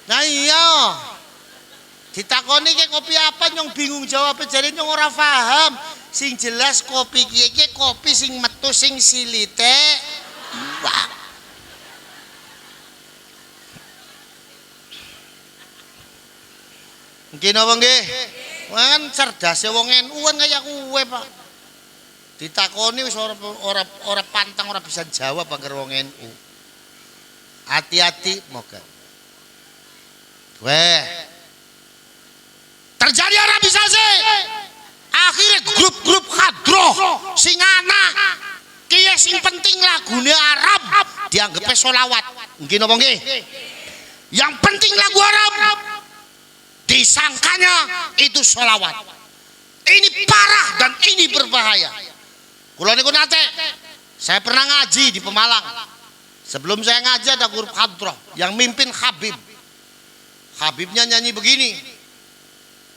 Nah iya ditakoni ke kopi apa nyong bingung jawabnya jadi nyong ora paham. Sing jelas kopi kiye kopi sing metu sing silite wah. Nggih napa nggih? Kan cerdas wong NU kan kaya kuwe, Pak. Ditakoni wis ora pantang ora bisa jawab angger wong NU. Hati-hati moga. Weh. Terjadi Arabisasi. Akhirnya grup-grup hadroh sing anak kiye sing penting lagune Arab dianggapnya sholawat. Nggih napa nggih? Yang penting lagu Arab disangkanya itu sholawat. Ini parah dan ini berbahaya. Kula niku nate saya pernah ngaji di Pemalang. Sebelum saya ngaji ada grup hadroh yang mimpin Habib. Habibnya nyanyi begini.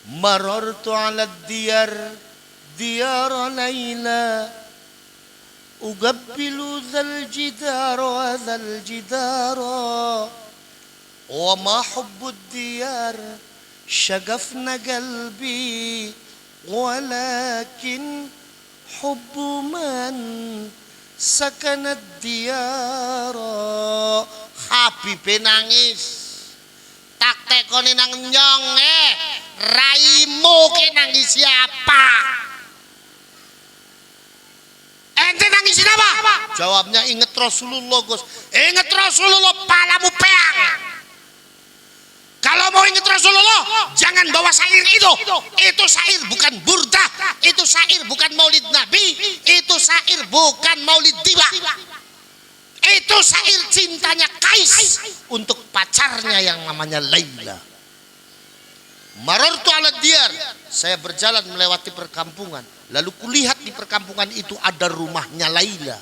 Marartu ala diyar diyar layla ugabbilu dhal jidara dhal jidara wa ma hubbud diyar syagafna qalbi walakin hubbu man sakanad diyara. Habib nangis. Tak tekoni nang nyong raimu ki nangis siapa? Ente nangisin apa? Jawabnya inget Rasulullah, Gus. Inget Rasulullah, palamu peang. Kalau mau inget Rasulullah, jangan bawa syair itu. Itu syair bukan burdah, itu syair bukan maulid Nabi, itu syair bukan maulid tiba. Itu syair cintanya Kais untuk pacarnya yang namanya Laila. Marartu ala diyar, saya berjalan melewati perkampungan, lalu kulihat di perkampungan itu ada rumahnya Laila.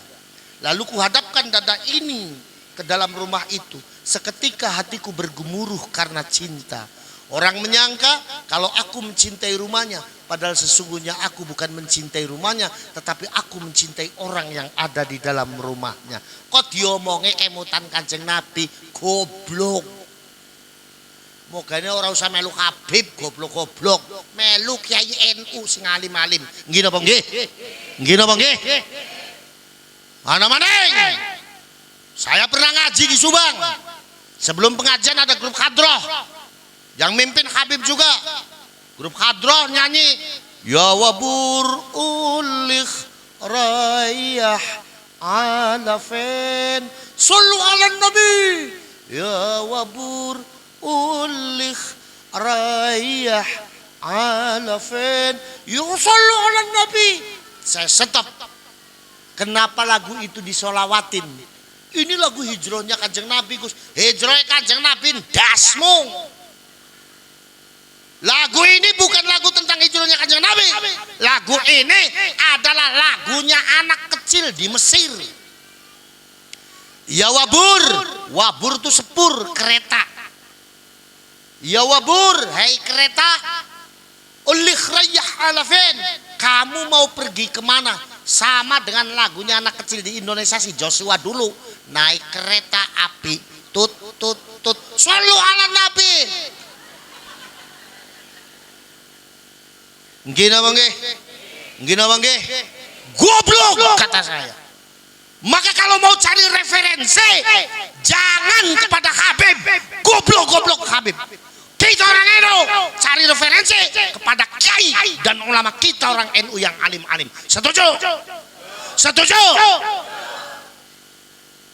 Lalu kuhadapkan dada ini ke dalam rumah itu. Seketika hatiku bergemuruh karena cinta. Orang menyangka kalau aku mencintai rumahnya, padahal sesungguhnya aku bukan mencintai rumahnya, tetapi aku mencintai orang yang ada di dalam rumahnya. Kok diomongnya kemutan Kanjeng Nabi, goblok. Mogane ora usah melu Habib, goblok-goblok. Melu Kiai NU sing alim-alim. Nggih napa nggih? Nggih napa nggih? Ana maning. Saya pernah ngaji di Subang. Sebelum pengajian ada grup Khadroh. Yang mimpin Habib juga. Grup Khadroh nyanyi Ya wabur ulikh rayah alafen sallu ala nabi. Ya wabur ulikh rayah alafen yusallu ala nabi. Saya stop. Kenapa lagu itu disolawatin? Ini lagu hijrahnya Kanjeng Nabi, Gus. Hijrahnya Kanjeng Nabi dasmu. Lagu ini bukan lagu tentang hijrahnya Kanjeng Nabi. Lagu ini adalah lagunya anak kecil di Mesir. Ya wabur, wabur itu sepur, kereta. Ya wabur, hai kereta, ulikh rayah alafen. Kamu mau pergi kemana? Sama dengan lagunya anak kecil di Indonesia si Joshua dulu, naik kereta api, tut tut tut, selalu ala Nabi. Nggih napa nggih? Nggih napa nggih? Goblok kata saya. Maka kalau mau cari referensi, jangan kepada Habib. Goblok Habib. Kita orang NU cari referensi kepada kiai dan ulama kita orang NU yang alim-alim. Setuju? Setuju?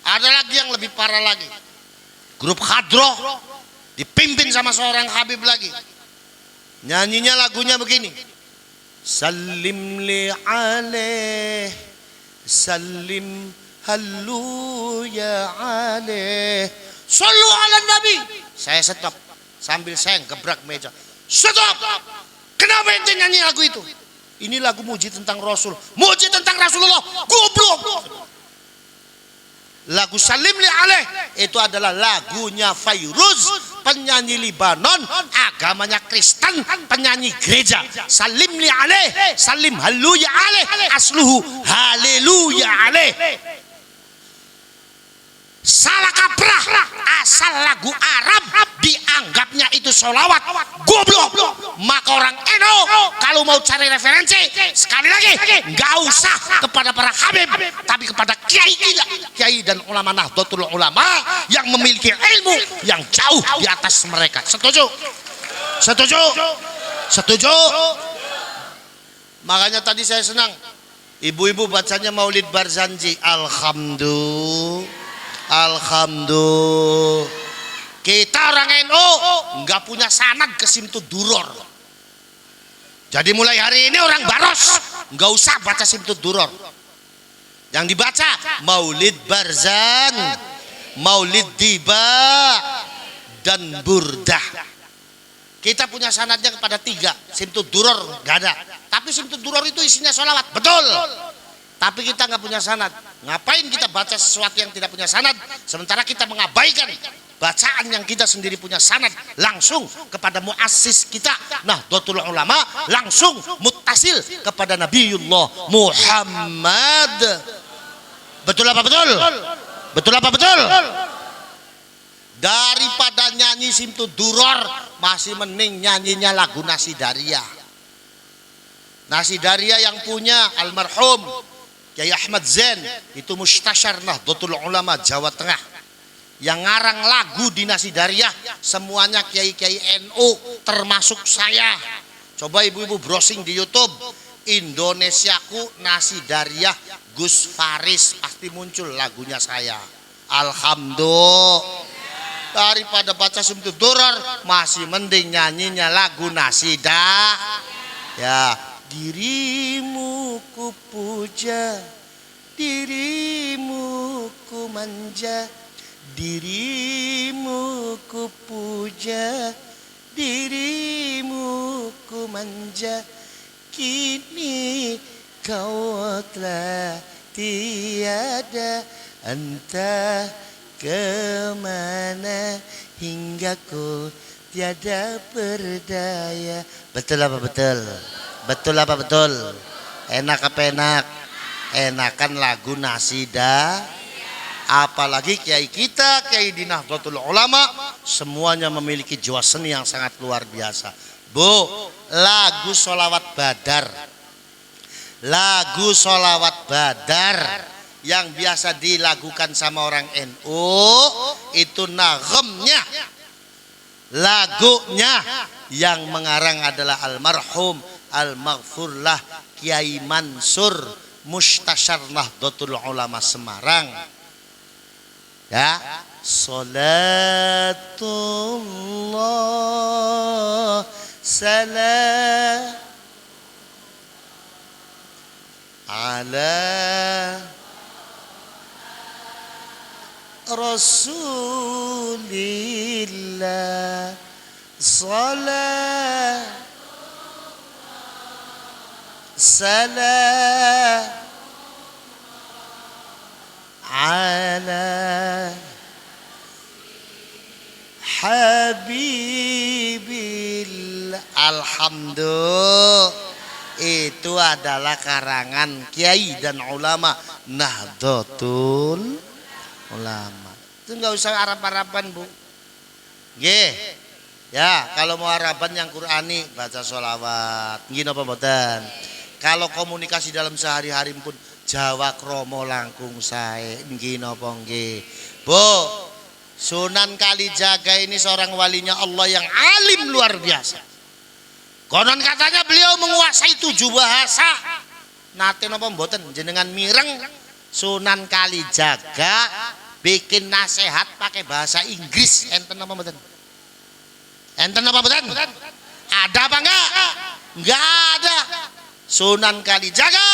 Ada lagi yang lebih parah lagi. Grup Khadroh dipimpin sama seorang Habib lagi. Nyanyinya lagunya begini. Salim li alaih, salim halu ya alaih, sallu ala nabi. Saya stop sambil saya gebrak meja. Stop. Kenapa ente nyanyi lagu itu? Ini lagu muji tentang Rasul, muji tentang Rasulullah. Goblok. Lagu Salim li alaih itu adalah lagunya Fairuz, penyanyi Libanon, agamanya Kristen, penyanyi gereja. Salim li alaih, salim haleluya alaih, asluhu haleluya alaih. Salah kaprah, asal lagu Arab dianggapnya itu sholawat. Goblok. Maka orang NU kalau mau cari referensi, sekali lagi nggak usah kepada para Habib, tapi kepada kiai dan ulama Nahdlatul Ulama yang memiliki ilmu yang jauh di atas mereka. Setuju? Setuju? Setuju? Makanya tadi saya senang ibu-ibu bacanya Maulid Barzanji. Alhamdulillah. Kita orang NU nggak punya sanad ke Simtud Duror. Jadi mulai hari ini orang Baros nggak usah baca Simtud Duror. Yang dibaca Maulid Barzan, Maulid Diba, dan Burdah. Kita punya sanadnya kepada 3. Simtud Duror nggak ada. Tapi Simtud Duror itu isinya sholawat, betul. Tapi kita nggak punya sanad. Ngapain kita baca sesuatu yang tidak punya sanad, sementara kita mengabaikan bacaan yang kita sendiri punya sanad langsung kepada muassis kita Nahdlatul Ulama, langsung muttasil kepada Nabiullah Muhammad. Betul apa betul? Betul apa betul? Daripada nyanyi Simtud Duror, masih mending nyanyinya lagu Nasidariyah. Nasidariyah yang punya almarhum Kiai Ahmad Zain, itu mustasyar Nahdlatul Ulama Jawa Tengah. Yang ngarang lagu di Nasidariyah semuanya kiai-kiai NU termasuk saya. Coba ibu-ibu browsing di YouTube, Indonesiaku Nasidariyah Gus Faris pasti muncul lagunya saya. Alhamdulillah. Daripada baca sumtu duror masih mending nyanyinya lagu nasidah. Ya, dirimu ku puja, dirimu ku manja, dirimu ku puja, dirimu ku manja. Kini kau telah tiada, entah kemana hingga ku tiada berdaya. Betul apa betul? Betul apa betul? Enak apa enak? Enakan lagu nasidah. Apalagi kiai kita, Kiai di Nahdlatul Ulama, semuanya memiliki jiwa seni yang sangat luar biasa. Bu, lagu sholawat badar, lagu sholawat badar yang biasa dilakukan sama orang NU itu naghemnya, lagunya yang mengarang adalah almarhum al-maghfurlah Kiai Mansur Mustasyar Nahdlatul Ulama Semarang. Ya, salatullah salam ala Rasulillah, salam salam ala habibillah. Alhamdulillah, itu adalah karangan kiai dan ulama Nahdlatul Ulama. Itu nggak usah Arab-Araban, Bu. Nggih. Ya, kalau mau Araban yang Qur'ani baca sholawat. Nggih napa mboten? Kalau komunikasi dalam sehari-hari pun Jawa kromo langkung sae. Nggih napa nggih. Bu, Sunan Kalijaga ini seorang walinya Allah yang alim luar biasa. Konon katanya beliau menguasai 7 bahasa. Nate napa mboten jenengan mireng Sunan Kalijaga bikin nasihat pakai bahasa Inggris, enten apa mboten? Enten apa mboten? Ada apa enggak? Enggak ada. Sunan Kalijaga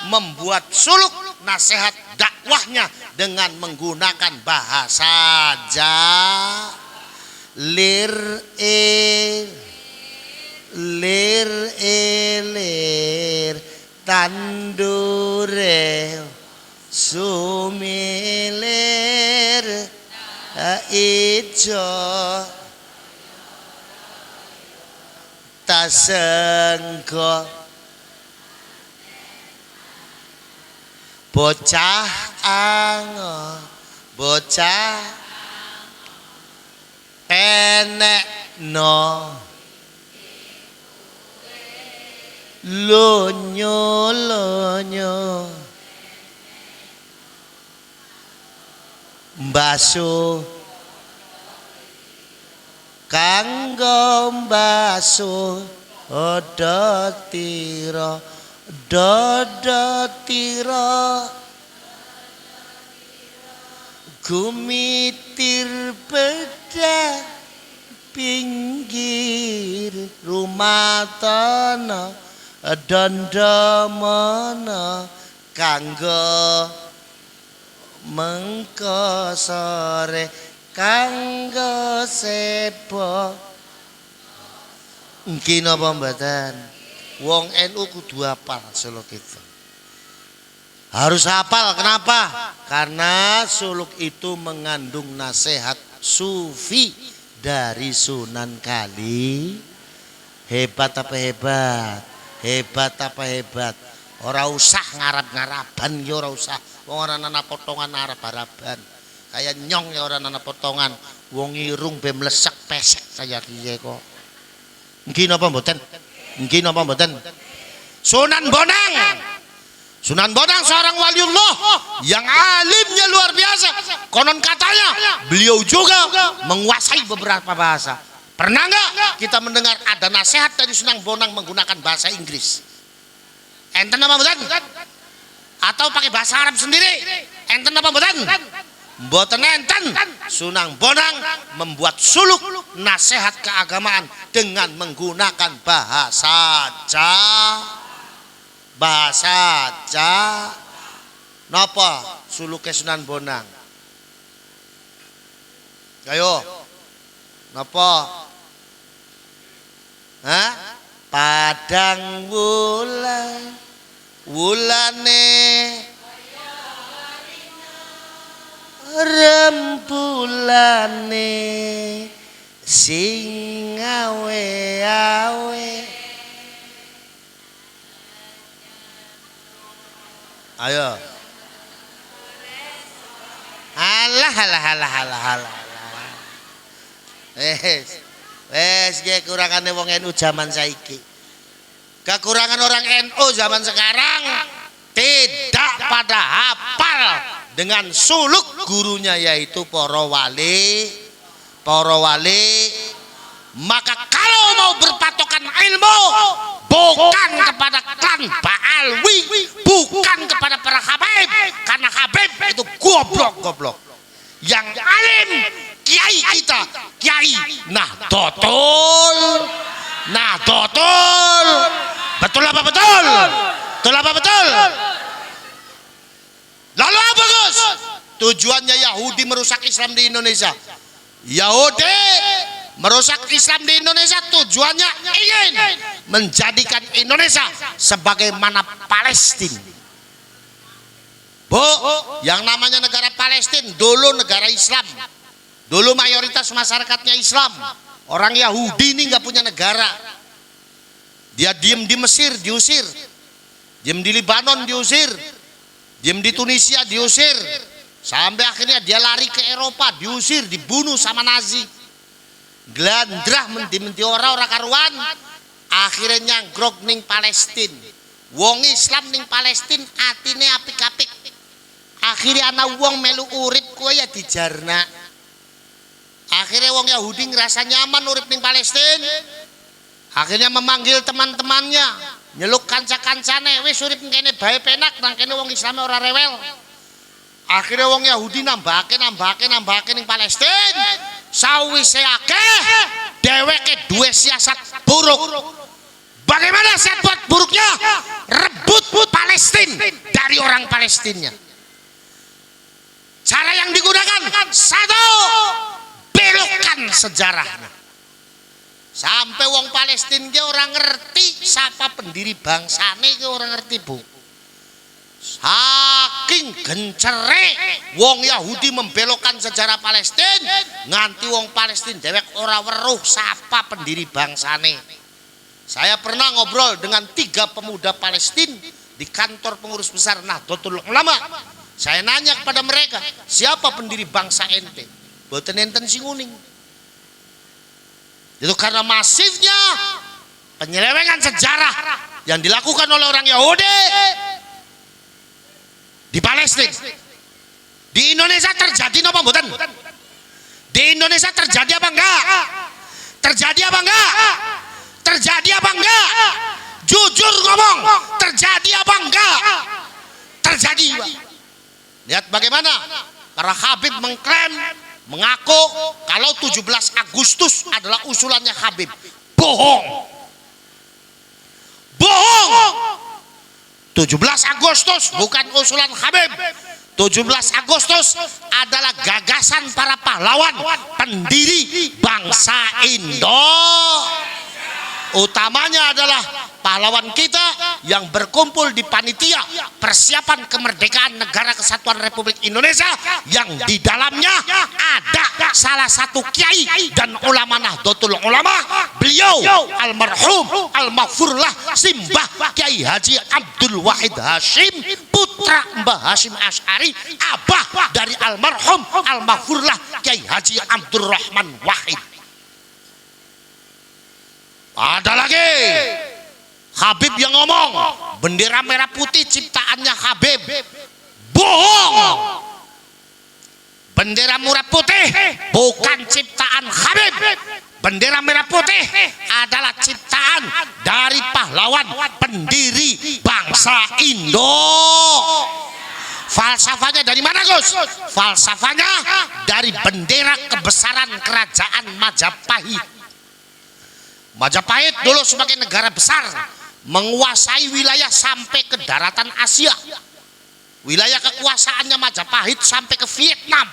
membuat suluk nasihat dakwahnya dengan menggunakan bahasa lir tandure sumilir ijo tasengko bocah ango bocah penek no lonyo lonyo mbaso kanggo mbaso dodotira gumitir bedah pinggir rumah tanah dandamana kanggo mengko sore kanggo sepo. Nggih napa mboten? Wong NU kudu hafal suluk itu. Harus hafal, kenapa? Karena suluk itu mengandung nasihat sufi dari Sunan Kali. Hebat apa hebat? Hebat apa hebat? Ora usah ngarap-ngaraban ya, ora usah. Wong ora ana potongan arab-araban. Kayak nyong ya ora ana potongan. Wong irung be mlesek pesek saya piye kok. Nggih napa mboten? Nggih napa mboten? Sunan Bonang. Sunan Bonang seorang waliullah yang alimnya luar biasa. Konon katanya beliau juga menguasai beberapa bahasa. Pernah nggak kita mendengar ada nasihat dari Sunan Bonang menggunakan bahasa Inggris? Enten apa mboten? atau pakai bahasa Arab sendiri? Enten apa mboten? Mboten enten. Sunan Bonang membuat suluk nasihat keagamaan dengan menggunakan bahasa napa suluke Sunan Bonang? Ayo. Napa? Hah? Padang wulan wulane rembulane sing awe-awe. Ayo. Alah. Wes ge kurangane wong NU zaman saiki. Kekurangan orang NU zaman sekarang tidak pada hafal dengan suluk gurunya yaitu para wali. Maka kalau mau berpatokan ilmu bukan kepada klan Ba'alwi, bukan kepada para habib, karena habib itu goblok. Yang alim kiai kita, kiai Nahdlatul. Betul apa betul? Lalu apa Gus? Tujuannya Yahudi merusak Islam di Indonesia. Yahudi merusak Islam di Indonesia tujuannya ingin menjadikan Indonesia sebagaimana Palestina. Bu, yang namanya negara Palestina dulu negara Islam. Dulu mayoritas masyarakatnya Islam. Orang Yahudi ini nggak punya negara. Dia diem di Mesir diusir, diem di Libanon diusir, diem di Tunisia diusir, sampai akhirnya dia lari ke Eropa diusir, dibunuh sama Nazi. Gelandrah menti ora karuan, akhirnya nyangkrok ning Palestina. Wong Islam ning Palestina atine apik-apik. Akhirnya ana wong melu urip kuwi ya dijarna. Akhirnya wong Yahudi ngerasa nyaman urip ning Palestina. Akhirnya memanggil teman-temannya, nyeluk kanca-kancane, wis urip kene bae penak, nang kene wong Islam ora rewel. Akhirnya wong Yahudi nambahake ning Palestina. Sawise akeh dheweke duwe siasat buruk. Bagaimana siasat buruknya? Rebut Palestina dari orang Palestina. Cara yang digunakan satu, belokkan sejarahnya. Sampai wong Palestina ge orang ngerti siapa pendiri bangsane ge orang ngerti, Bu. Saking gencere wong Yahudi membelokkan sejarah Palestina nganti wong Palestina dewek ora weruh siapa pendiri bangsane. Saya pernah ngobrol dengan 3 pemuda Palestina di kantor pengurus besar Nahdlatul Ulama. Saya nanya kepada mereka, siapa pendiri bangsa ente? Boten enten sing uning. Itu karena masifnya penyelewengan sejarah yang dilakukan oleh orang Yahudi di Palestina. Di Indonesia terjadi apa mboten? Di Indonesia terjadi apa enggak? Terjadi apa enggak? Terjadi apa enggak? Jujur ngomong, terjadi apa enggak? Terjadi, Pak. Lihat bagaimana para Habib mengklaim, mengaku kalau 17 Agustus adalah usulannya Habib. Bohong. Bohong. 17 Agustus bukan usulan Habib. 17 Agustus adalah gagasan para pahlawan pendiri bangsa Indo. Utamanya adalah pahlawan kita yang berkumpul di panitia persiapan kemerdekaan Negara Kesatuan Republik Indonesia yang di dalamnya ada salah satu kiai dan ulama Nahdlatul Ulama, beliau almarhum almaghfurlah Simbah Kiai Haji Abdul Wahid Hashim, putra Mbah Hashim Asy'ari, abah dari almarhum almaghfurlah Kiai Haji Abdul Rahman Wahid. Ada lagi Habib yang ngomong bendera merah putih ciptaannya Habib. Bohong. bendera merah putih bukan ciptaan Habib. Bendera merah putih adalah ciptaan dari pahlawan pendiri bangsa Indo. Falsafanya dari mana, Gus? Falsafanya dari bendera kebesaran kerajaan Majapahit. Majapahit dulu sebagai negara besar menguasai wilayah sampai ke daratan Asia. Wilayah kekuasaannya Majapahit sampai ke Vietnam.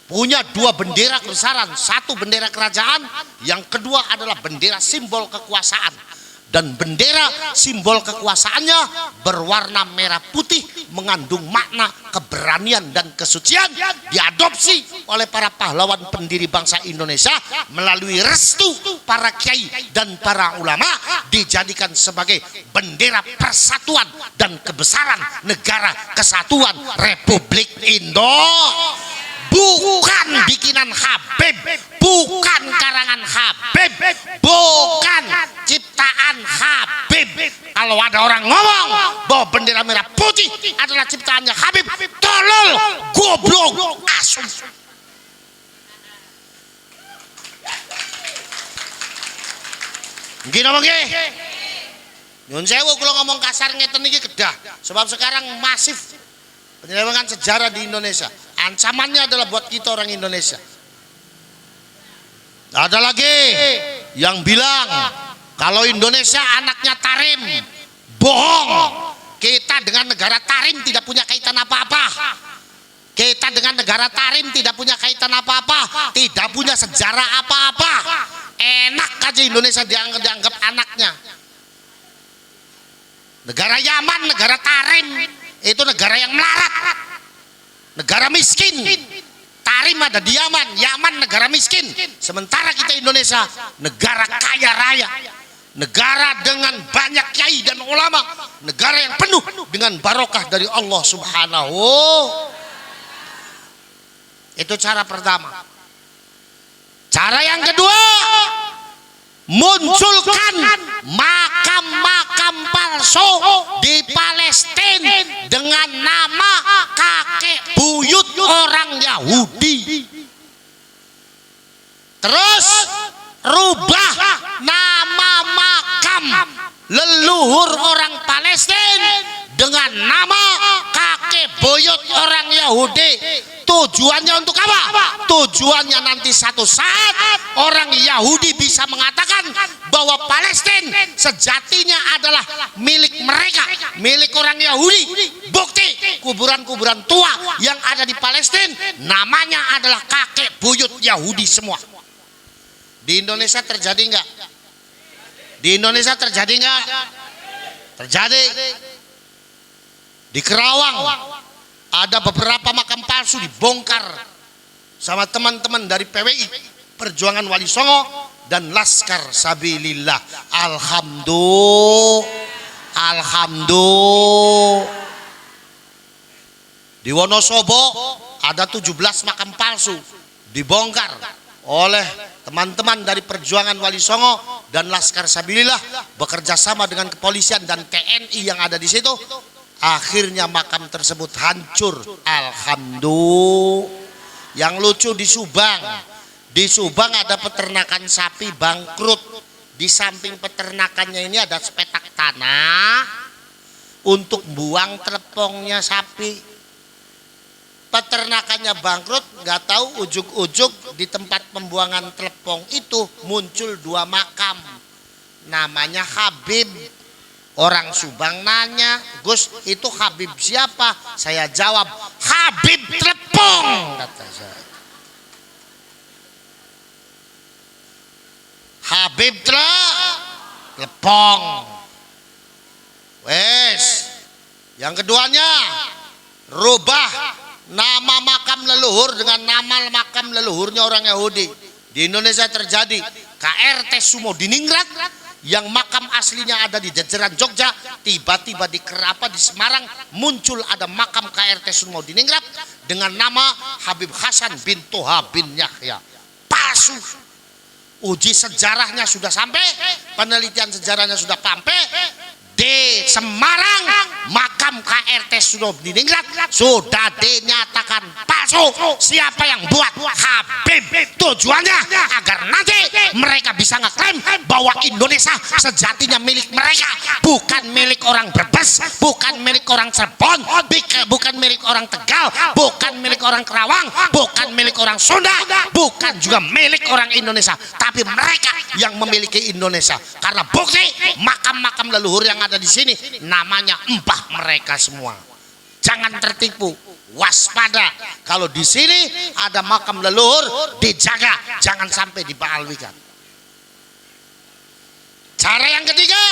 Punya dua bendera kebesaran, satu bendera kerajaan, yang kedua adalah bendera simbol kekuasaan. Dan bendera simbol kekuasaannya berwarna merah putih, mengandung makna keberanian dan kesucian, diadopsi oleh para pahlawan pendiri bangsa Indonesia melalui restu para kiai dan para ulama, dijadikan sebagai bendera persatuan dan kebesaran negara kesatuan Republik Indonesia. Bukan bikinan Habib, bukan karangan Habib, bukan ciptaan Habib. Kalau ada orang ngomong bahwa bendera merah putih adalah ciptaannya Habib, tolol, goblok, asum. Gini apa nggih? Nyun sewu kalau ngomong kasar ngeten iki kedah, sebab sekarang masif penyelewengan sejarah di Indonesia. Ancamannya adalah buat kita orang Indonesia. Ada lagi yang bilang kalau Indonesia anaknya Tarim. Bohong. Kita dengan negara Tarim tidak punya kaitan apa-apa. Kita dengan negara Tarim tidak punya kaitan apa-apa, tidak punya sejarah apa-apa. Enak aja Indonesia dianggap anaknya. Negara Yaman, negara Tarim itu negara yang melarat, negara miskin. Tarim ada di Yaman, Yaman negara miskin. Sementara kita Indonesia negara kaya raya, negara dengan banyak kiai dan ulama, negara yang penuh dengan barokah dari Allah Subhanahu. Itu cara pertama. Cara yang kedua, munculkan makam-makam palsu di Palestina dengan nama kakek buyut orang Yahudi. Terus rubah nama makam leluhur orang Palestina dengan nama kakek buyut orang Yahudi. Tujuannya untuk apa? Tujuannya nanti satu saat orang Yahudi bisa mengatakan bahwa Palestina sejatinya adalah milik mereka, milik orang Yahudi. Bukti kuburan-kuburan tua yang ada di Palestina namanya adalah kakek buyut Yahudi semua. Di Indonesia terjadi enggak? Di Indonesia terjadi enggak? Terjadi. Di Kerawang ada beberapa makam palsu dibongkar sama teman-teman dari PWI, Perjuangan Wali Songo dan Laskar Sabilillah. Alhamdulillah. Di Wonosobo ada 17 makam palsu dibongkar oleh teman-teman dari Perjuangan Wali Songo dan Laskar Sabilillah bekerja sama dengan kepolisian dan TNI yang ada di situ. Akhirnya makam tersebut hancur. Alhamdulillah. Yang lucu di Subang ada peternakan sapi bangkrut. Di samping peternakannya ini ada sepetak tanah untuk buang telepongnya sapi. Peternakannya bangkrut, nggak tahu ujuk-ujuk di tempat pembuangan telepong itu muncul dua makam. Namanya Habib. Orang Subang nanya, Gus itu Habib siapa? Saya jawab, Habib telepong, kata saya. Habib telepong. Wes. Yang keduanya, rubah nama makam leluhur dengan nama makam leluhurnya orang Yahudi. Di Indonesia terjadi. KRT Sumo Diningrat yang makam aslinya ada di jajaran Jogja, tiba-tiba di Kerapa di Semarang muncul ada makam KRT Sumo Diningrat dengan nama Habib Hasan bin Toha bin Yahya. Palsu. Uji sejarahnya sudah sampai, penelitian sejarahnya sudah sampai, di Semarang makam KRT Sudodiningrat sudah dinyatakan palsu. Siapa yang buat? Habib. Tujuannya agar nanti mereka bisa ngeklaim bahwa Indonesia sejatinya milik mereka, bukan milik orang Brebes, bukan milik orang Cirebon, bukan milik orang Tegal, bukan milik orang Kerawang, bukan milik orang Sunda, bukan juga milik orang Indonesia, tapi mereka yang memiliki Indonesia. Karena bukti makam-makam leluhur yang ada di sini namanya mbah mereka semua. Jangan tertipu, waspada. Kalau di sini ada makam leluhur, dijaga, jangan sampai dipalwikan. Cara yang ketiga,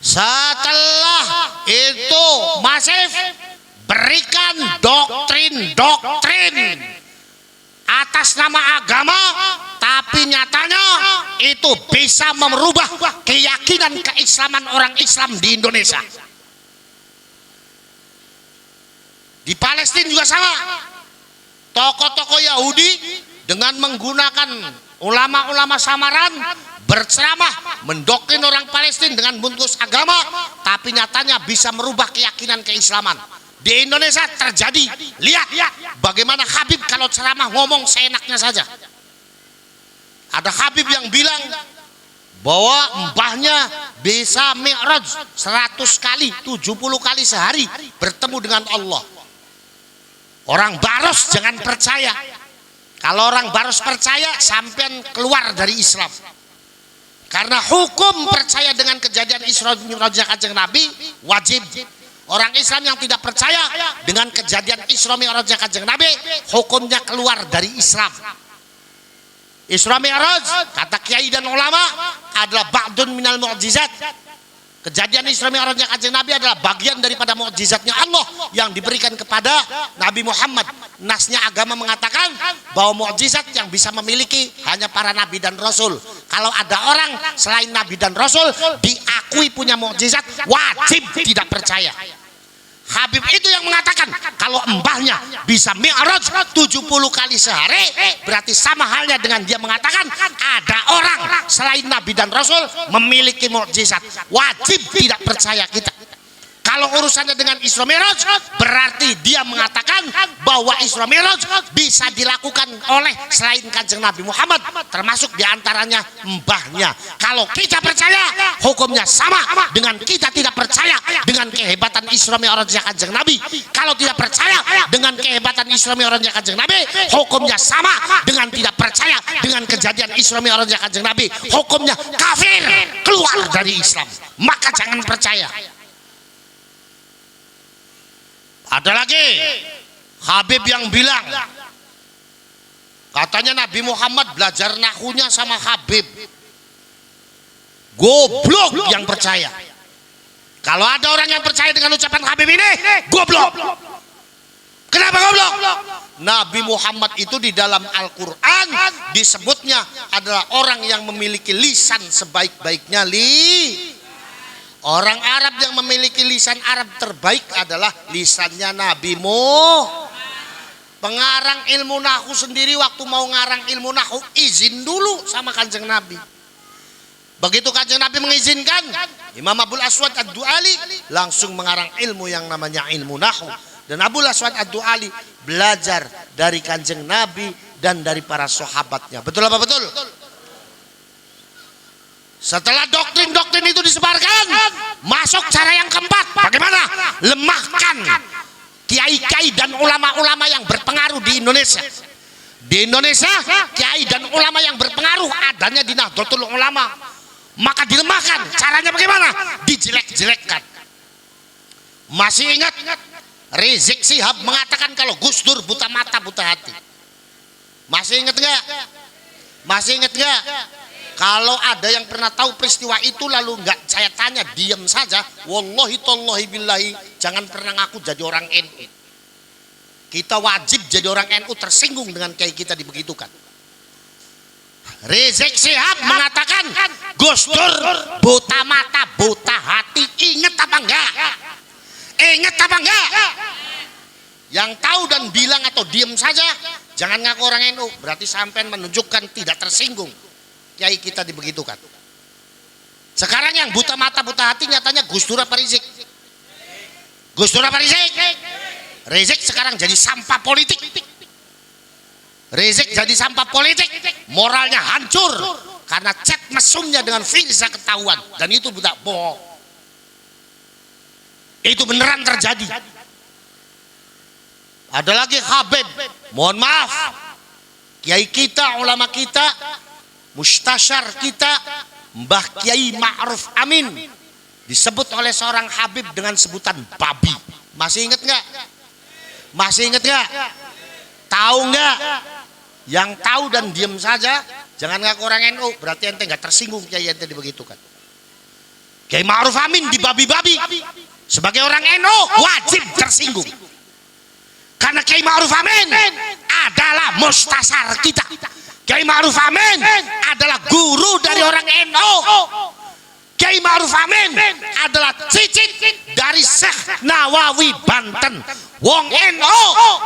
setelah itu masif, berikan doktrin atas nama agama, tapi nyatanya itu bisa merubah keyakinan keislaman orang Islam di Indonesia. Di Palestina juga sama. Tokoh-tokoh Yahudi dengan menggunakan ulama-ulama samaran berceramah mendoktrin orang Palestina dengan bungkus agama, tapi nyatanya bisa merubah keyakinan keislaman. Di Indonesia terjadi. Lihat bagaimana Habib kalau ceramah ngomong seenaknya saja. Ada Habib yang bilang bahwa mbahnya bisa mi'raj 100 kali, 70 kali sehari bertemu dengan Allah. Orang Baros jangan percaya. Kalau orang Baros percaya, sampean keluar dari Islam. Karena hukum percaya dengan kejadian Isra Mi'rajnya Kanjeng Nabi wajib. Orang Islam yang tidak percaya dengan kejadian Isra Mi'rajnya Kanjeng Nabi, hukumnya keluar dari Islam. Isra Mi'raj kata kiai dan ulama adalah ba'dun minal mu'jizat. Kejadian Isra Mi'rajnya Kanjeng Nabi adalah bagian daripada mukjizatnya Allah yang diberikan kepada Nabi Muhammad. Nasnya agama mengatakan bahwa mukjizat yang bisa memiliki hanya para nabi dan rasul. Kalau ada orang selain nabi dan rasul diakui punya mukjizat, wajib tidak percaya. Habib itu yang mengatakan kalau mbahnya bisa mi'raj 70 kali sehari, berarti sama halnya dengan dia mengatakan ada orang selain nabi dan rasul memiliki mukjizat. Wajib tidak percaya kita. Kalau urusannya dengan Isra Mi'raj, berarti dia mengatakan bahwa Isra Mi'raj bisa dilakukan oleh selain Kanjeng Nabi Muhammad, termasuk diantaranya mbahnya. Kalau kita percaya, hukumnya sama dengan kita tidak percaya dengan kehebatan Isra Mi'rajnya Kanjeng Nabi. Kalau tidak percaya dengan kehebatan Isra Mi'rajnya Kanjeng Nabi, hukumnya sama dengan tidak percaya dengan kejadian Isra Mi'rajnya Kanjeng Nabi. Hukumnya kafir, keluar dari Islam. Maka jangan percaya. Ada lagi Habib yang bilang katanya Nabi Muhammad belajar nahunya sama Habib. Goblok yang percaya. Kalau ada orang yang percaya dengan ucapan Habib ini, goblok. Kenapa goblok? Nabi Muhammad itu di dalam Al-Quran disebutnya adalah orang yang memiliki lisan sebaik-baiknya Orang Arab yang memiliki lisan Arab terbaik adalah lisannya Nabi Muhammad. Pengarang ilmu nahu sendiri waktu mau ngarang ilmu nahu izin dulu sama Kanjeng Nabi. Begitu Kanjeng Nabi mengizinkan, Imam Abul Aswad Ad-Du'ali langsung mengarang ilmu yang namanya ilmu nahu. Dan Abul Aswad Ad-Du'ali belajar dari Kanjeng Nabi dan dari para sahabatnya. Betul apa betul? Setelah doktrin-doktrin itu disebarkan, masuk cara yang keempat. Bagaimana? Lemahkan kiai-kiai dan ulama-ulama yang berpengaruh di Indonesia. Di Indonesia, kiai dan ulama yang berpengaruh adanya di Nahdlatul Ulama. Maka dilemahkan. Caranya bagaimana? Dijelek-jelekkan. Masih ingat Rizik Syihab mengatakan kalau Gus Dur buta mata, buta hati. Masih ingat nggak? Masih ingat nggak? Kalau ada yang pernah tahu peristiwa itu lalu nggak saya tanya, diam saja, wallahi tallahi billahi, jangan pernah ngaku jadi orang NU. Kita wajib jadi orang NU tersinggung dengan kiai kita dibegitukan. Rizik Syihab mengatakan Gus Dur buta mata, buta hati. Ingat apa enggak? Ingat apa enggak? Yang tahu dan bilang atau diam saja, jangan ngaku orang NU. Berarti sampean menunjukkan tidak tersinggung kiai kita dibegitukan. Sekarang yang buta mata buta hati nyatanya Gus Dur apa Rizik? Gus Dur apa Rizik? Rizik sekarang jadi sampah politik. Rizik jadi sampah politik, moralnya hancur karena chat mesumnya dengan Firza ketahuan, dan itu budak bohong. Itu beneran terjadi. Ada lagi Habib, mohon maaf, kiai kita, ulama kita, mustasyar kita, Mbah Kiai Ma'ruf Amin, disebut oleh seorang Habib dengan sebutan babi. Masih inget nggak? Masih inget nggak? Tahu nggak? Yang tahu dan diam saja, jangan ngaku orang NU, berarti ente nggak tersinggung kiai ente dibegitukan. Kiai Ma'ruf Amin dibabi-babi, sebagai orang NU wajib tersinggung. Karena Kiai Ma'ruf Amin adalah mustasar kita. Kiai Ma'ruf Amin adalah guru dari orang NU. Kiai Ma'ruf Amin adalah cicit dari Syekh Nawawi Banten. Wong NU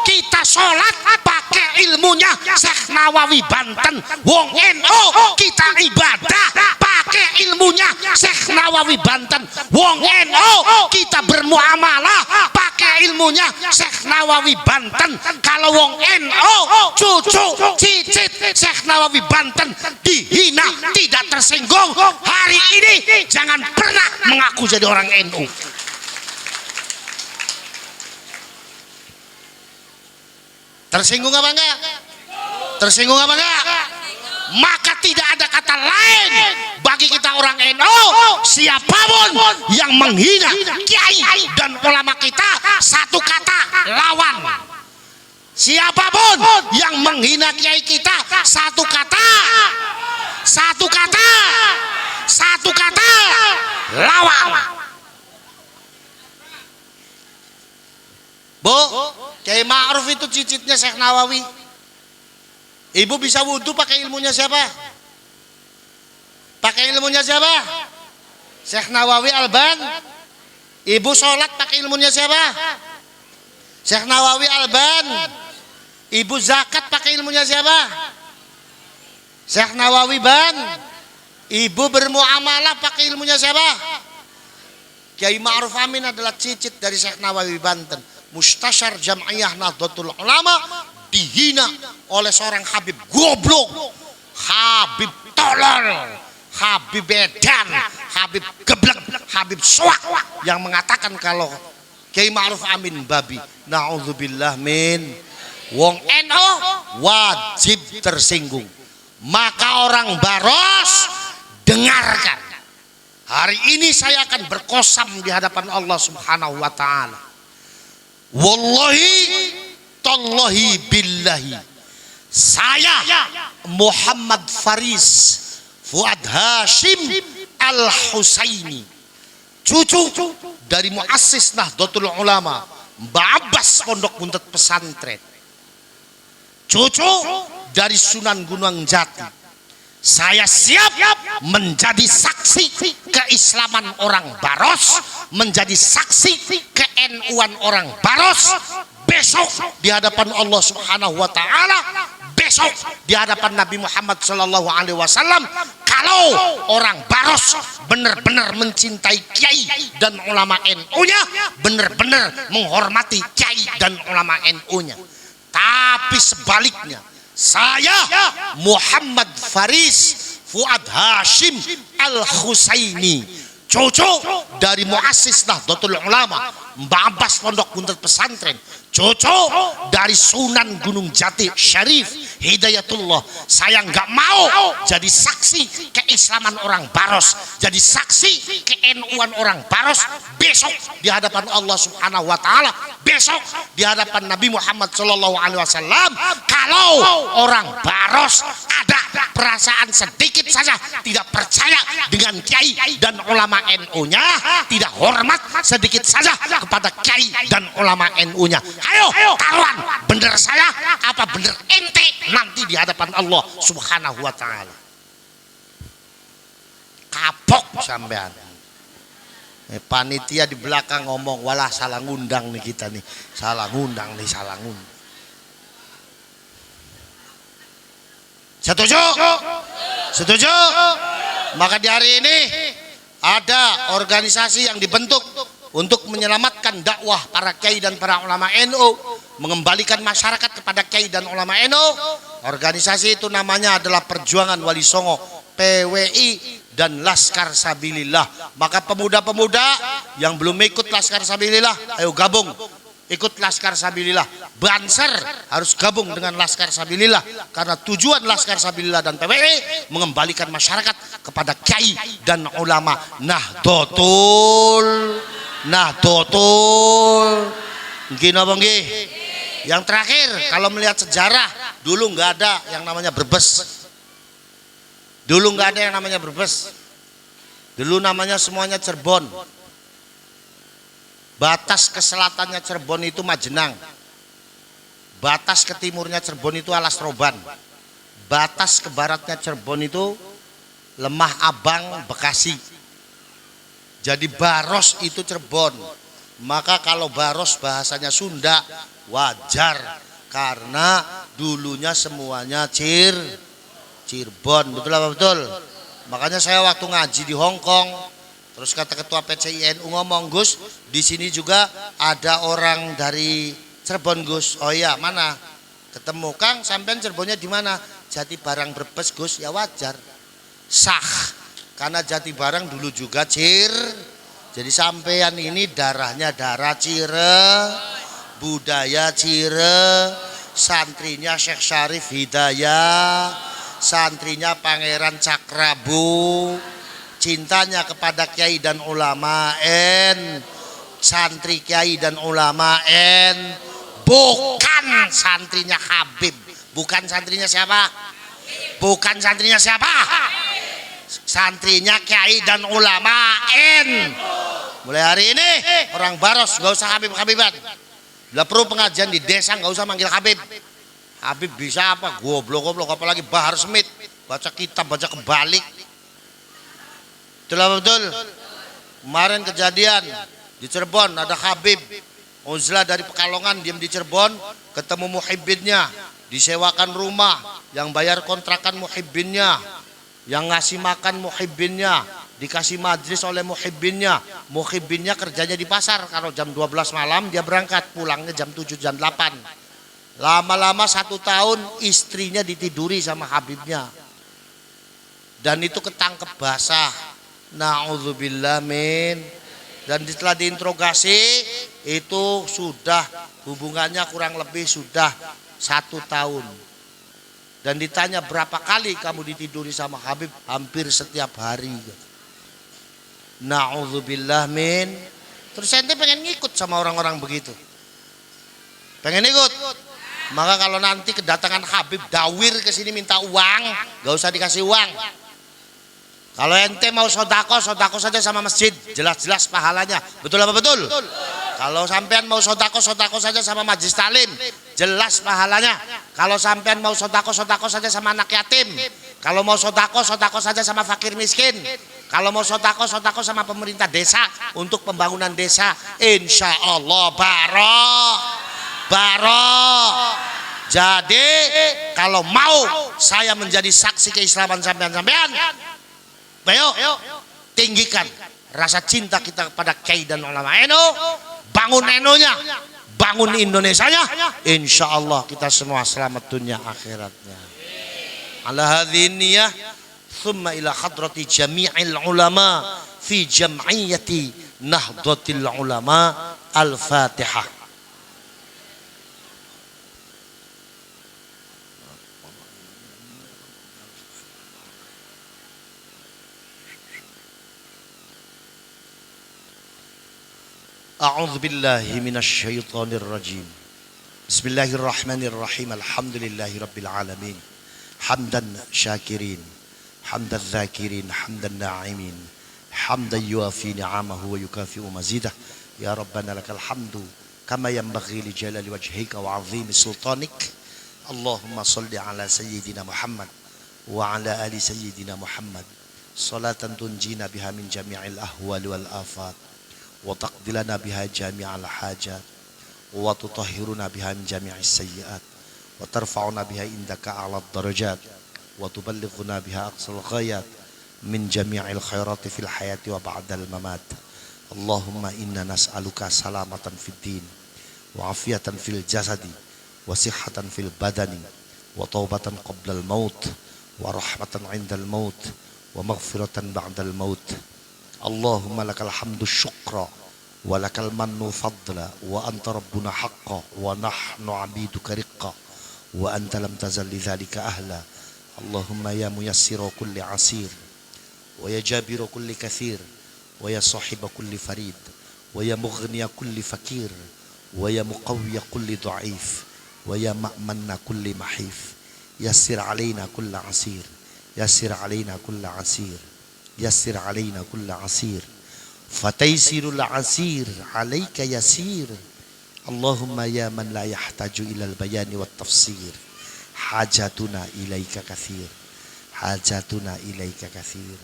kita sholat pakai ilmunya Syekh Nawawi Banten. Wong NU kita ibadah pakai ilmunya Syekh Nawawi Banten. Wong NU kita bermuamalah pakai ilmunya Syekh Nawawi Banten. Kalau wong NU cucu cicit Syekh Nawawi Banten dihina tidak tersinggung, hari ini jangan pernah mengaku jadi orang NU. Tersinggung apa enggak? Tersinggung apa enggak? Maka tidak ada kata lain bagi kita orang NU, siapapun yang menghina kiai dan ulama kita, satu kata, lawan. Siapapun yang menghina kiai kita, satu kata, lawan. Bu, Kiai Ma'ruf itu cicitnya Syekh Nawawi. Ibu bisa wudhu pakai ilmunya siapa? Pakai ilmunya siapa? Syekh Nawawi Alban. Ibu sholat pakai ilmunya siapa? Syekh Nawawi Alban. Ibu zakat pakai ilmunya siapa? Syekh Nawawi Ban. Ibu bermuamalah pakai ilmunya siapa? Kiai Ma'ruf Amin adalah cicit dari Syekh Nawawi Banten. Mustasyar Jam'iyah Nahdlatul Ulama dihina oleh seorang Habib goblok, Habib tolol, Habib edan, Habib geblek, Habib soak, yang mengatakan kalau Kiai Ma'ruf Amin babi. Na'udzubillah min. Wong NU wajib tersinggung. Maka orang Baros, dengarkan, hari ini saya akan berkosam di hadapan Allah Subhanahu wa ta'ala. Wallahi tallahi billahi, saya Muhammad Faris Fuad Hashim Al-Husaini, cucu dari muassis Nahdlatul Ulama Mbah Abbas Pondok Buntet Pesantren, cucu dari Sunan Gunung Jati, saya siap menjadi saksi keislaman orang Baros, menjadi saksi ke-NU-an orang Baros besok di hadapan Allah Subhanahu wa ta'ala, besok di hadapan Nabi Muhammad sallallahu alaihi wasallam. Kalau orang Baros benar-benar mencintai kiai dan ulama NU-nya, benar-benar menghormati kiai dan ulama NU-nya. Tapi sebaliknya, saya Muhammad Faris Fuad Hashim Al-Husaini, cucu dari muassis Nahdlatul Ulama Mbah Abbas Pondok Buntet Pesantren, cucu dari Sunan Gunung Jati Syarif Hidayatullah, saya nggak mau jadi saksi keislaman orang Baros, jadi saksi ke-NU-an orang Baros besok di hadapan Allah Subhanahu wa ta'ala, besok di hadapan Nabi Muhammad sallallahu alaihi wasallam. Kalau orang Baros ada perasaan sedikit saja tidak percaya dengan kiai dan ulama NU-nya, tidak hormat sedikit saja kepada kiai dan ulama NU-nya, ayo taruhan, bener saya apa bener ente nanti di hadapan Allah Subhanahu wa ta'ala. Kapok sampean. Panitia di belakang ngomong, walah salah ngundang nih kita nih, salah ngundang. Setuju? Setuju? Maka di hari ini ada organisasi yang dibentuk untuk menyelamatkan dakwah para kiai dan para ulama NU, mengembalikan masyarakat kepada kiai dan ulama NU. Organisasi itu namanya adalah Perjuangan Wali Songo, PWI dan Laskar Sabilillah. Maka pemuda-pemuda yang belum ikut Laskar Sabilillah, ayo gabung, ikut Laskar Sabilillah. Banser harus gabung dengan Laskar Sabilillah, karena tujuan Laskar Sabilillah dan PWI mengembalikan masyarakat kepada kiai dan ulama. Nahdlatul nggih napa nggih? Yang terakhir, kalau melihat sejarah, dulu nggak ada yang namanya Brebes. Dulu nggak ada yang namanya Brebes. Dulu namanya semuanya Cirebon. Batas ke selatannya Cirebon itu Majenang. Batas ke timurnya Cirebon itu Alas Roban. Batas ke baratnya Cirebon itu Lemah Abang, Bekasi. Jadi Baros itu Cirebon. Maka kalau Baros bahasanya Sunda wajar, karena dulunya semuanya Cirebon. Betul apa betul? Makanya saya waktu ngaji di Hong Kong, terus kata ketua PCINU ngomong, Gus, di sini juga ada orang dari Cirebon, Gus. Oh iya, mana? Ketemu, Kang, sampean Cirebonnya di mana? Jati Barang Brebes, Gus. Ya wajar, sah, karena Jati Barang dulu juga Jadi sampean ini darahnya darah budaya santrinya Syekh Syarif Hidayah, santrinya Pangeran Cakrabu, cintanya kepada kiai dan ulama santri kiai dan ulama bukan santrinya Habib. Bukan santrinya siapa? Bukan santrinya siapa? Santrinya kiai dan ulama Mulai hari ini orang Baros nggak usah Habib-Habiban. Bila perlu pengajian di desa nggak usah manggil Habib. Habib bisa apa? Goblok, apalagi Bahar Smith, baca kitab, baca kebalik. Betul. Kemarin kejadian di Cirebon ada Habib uzlah dari Pekalongan, diam di Cirebon, ketemu muhibbinnya, disewakan rumah, yang bayar kontrakan muhibbinnya, yang ngasih makan muhibbinnya, dikasih majlis oleh muhibbinnya. Muhibbinnya kerjanya di pasar, kalau jam 12 malam dia berangkat, pulangnya jam 7 jam 8. Lama-lama 1 tahun istrinya ditiduri sama Habibnya, dan itu ketangkep basah. Na'udzubillah min. Dan setelah diinterogasi itu sudah hubungannya kurang lebih sudah 1 tahun. Dan ditanya berapa kali kamu ditiduri sama Habib? Hampir setiap hari. Na'udzubillah min. Terus ente pengen ngikut sama orang-orang begitu? Pengen ikut? Maka kalau nanti kedatangan Habib Dawir ke sini minta uang, gak usah dikasih uang. Kalau ente mau sodako saja sama masjid, jelas-jelas pahalanya. Betul apa betul? Kalau sampean mau sodako saja sama majlis talim, jelas pahalanya. Kalau sampean mau sodako saja sama anak yatim, kalau mau sodako saja sama fakir miskin, kalau mau sodako sama pemerintah desa untuk pembangunan desa, insya Allah barok. Jadi kalau mau saya menjadi saksi keislaman sampean, ayo tinggikan rasa cinta kita kepada kiai dan ulama NU, bangun NU-nya, bangun Indonesianya, insya Allah kita semua selamat dunia akhiratnya. Ala hadhihi niyah thumma ila hadrati jami'il ulama fi jam'iyyati Nahdlatul Ulama. Al-Fatihah. A'udzu billahi minasy syaithanir rajim. Bismillahirrahmanirrahim. Alhamdulillahi rabbil alamin. Hamdan syakirin, hamdan dzakirin, hamdan na'imin, hamdan yuafi ni'amahu wa yukafi'u mazidah. Ya Rabbana lakal hamdu kama yanbaghi li jalali wajhika wa 'azimi sultanik. Allahumma shalli ala sayyidina Muhammad wa ala ali sayyidina Muhammad. Salatan tunjina biha min jami'il ahwali wal afat, wa taqdilana biha jami'al hajat, wa tutahhiruna biha min jami'is sayyi'at, wa tarfa'una biha indaka a'la darajat, wa tuballighuna biha aqsal ghayat, min jami'il khairati fil hayati wa ba'dal mamat. Allahumma inna nas'aluka salamatan fid din wa afiatan fil jasadi wa sihhatan fil badani wa taubatan qablal maut wa rahmatan 'indal maut wa maghfiratan ba'dal maut. Allahumma lakal hamdu syukra wa lakal mannu fadla wa anta rabbuna haqqa wa nahnu 'abiduka riqqa wa anta lam tazal lidzalika ahla. Allahumma ya muyassira kulli asir wa ya jabira kulli kathir wa ya sahiba kulli farid wa ya mughniya kulli fakir wa ya muqawwiya kulli dha'if wa ya ma'manna kulli mahif. Yassir alaina kulla asir, yassir alaina kulla asir, yassir alaina kulla asir, fataysirul asir alaika yasir. Allahumma ya man la yahtaju ilal bayani wat tafsir, hajatuna ilaika kathir, hajatuna ilaika kathir,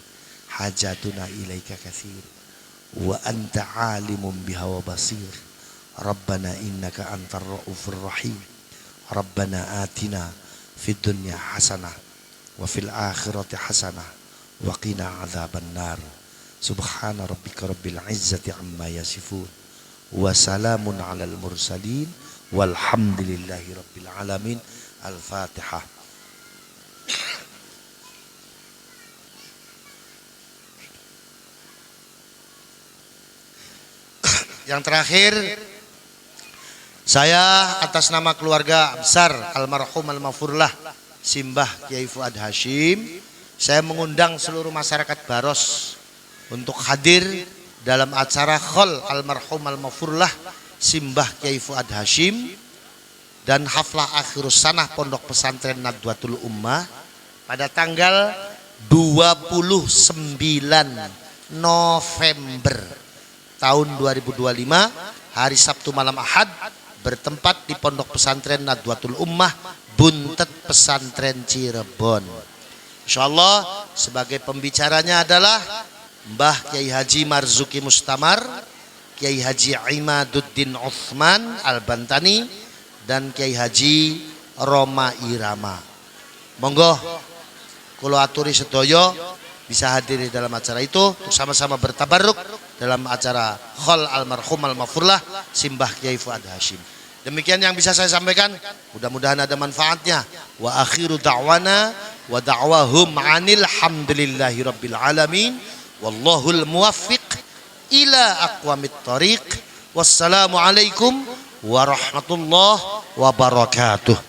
hajatuna ilaika kathir, wa anta alimun biha wa basir. Rabbana innaka antar ra'ufur rahim. Rabbana atina fid dunya hasanah wa fil akhirati hasanah wa qina adzaban nar. Subhana rabbika rabbil izzati amma yasifun wa salamun alal mursalin walhamdulillahi rabbil alamin. Al-Fatihah. Yang terakhir, saya atas nama keluarga besar almarhum al-mafurlah Simbah Kiai Fuad Hasyim, saya mengundang seluruh masyarakat Baros untuk hadir dalam acara khol almarhum al-mafurlah Simbah Kiai Fuad Hasyim dan haflah akhirus sanah Pondok Pesantren Nadwatul Ummah pada tanggal 29 November tahun 2025, hari Sabtu malam Ahad, bertempat di Pondok Pesantren Nadwatul Ummah Buntet Pesantren Cirebon. Insyaallah sebagai pembicaranya adalah Mbah Kiai Haji Marzuki Mustamar, Kiai Haji Imaduddin Uthman Al-Bantani, dan Kiai Haji Roma Irama. Monggo kula aturi sedaya bisa hadir di dalam acara itu untuk sama-sama bertabarruk dalam acara khol almarhum al-mafurlah Simbah Kiai Fuad Hasyim. Demikian yang bisa saya sampaikan, mudah-mudahan ada manfaatnya. Wa akhiru da'wana wa da'wahum anil hamdulillahi rabbil alamin wallahul muwaffiq ila aqwamit thariq. Wassalamu alaikum warahmatullahi wabarakatuh.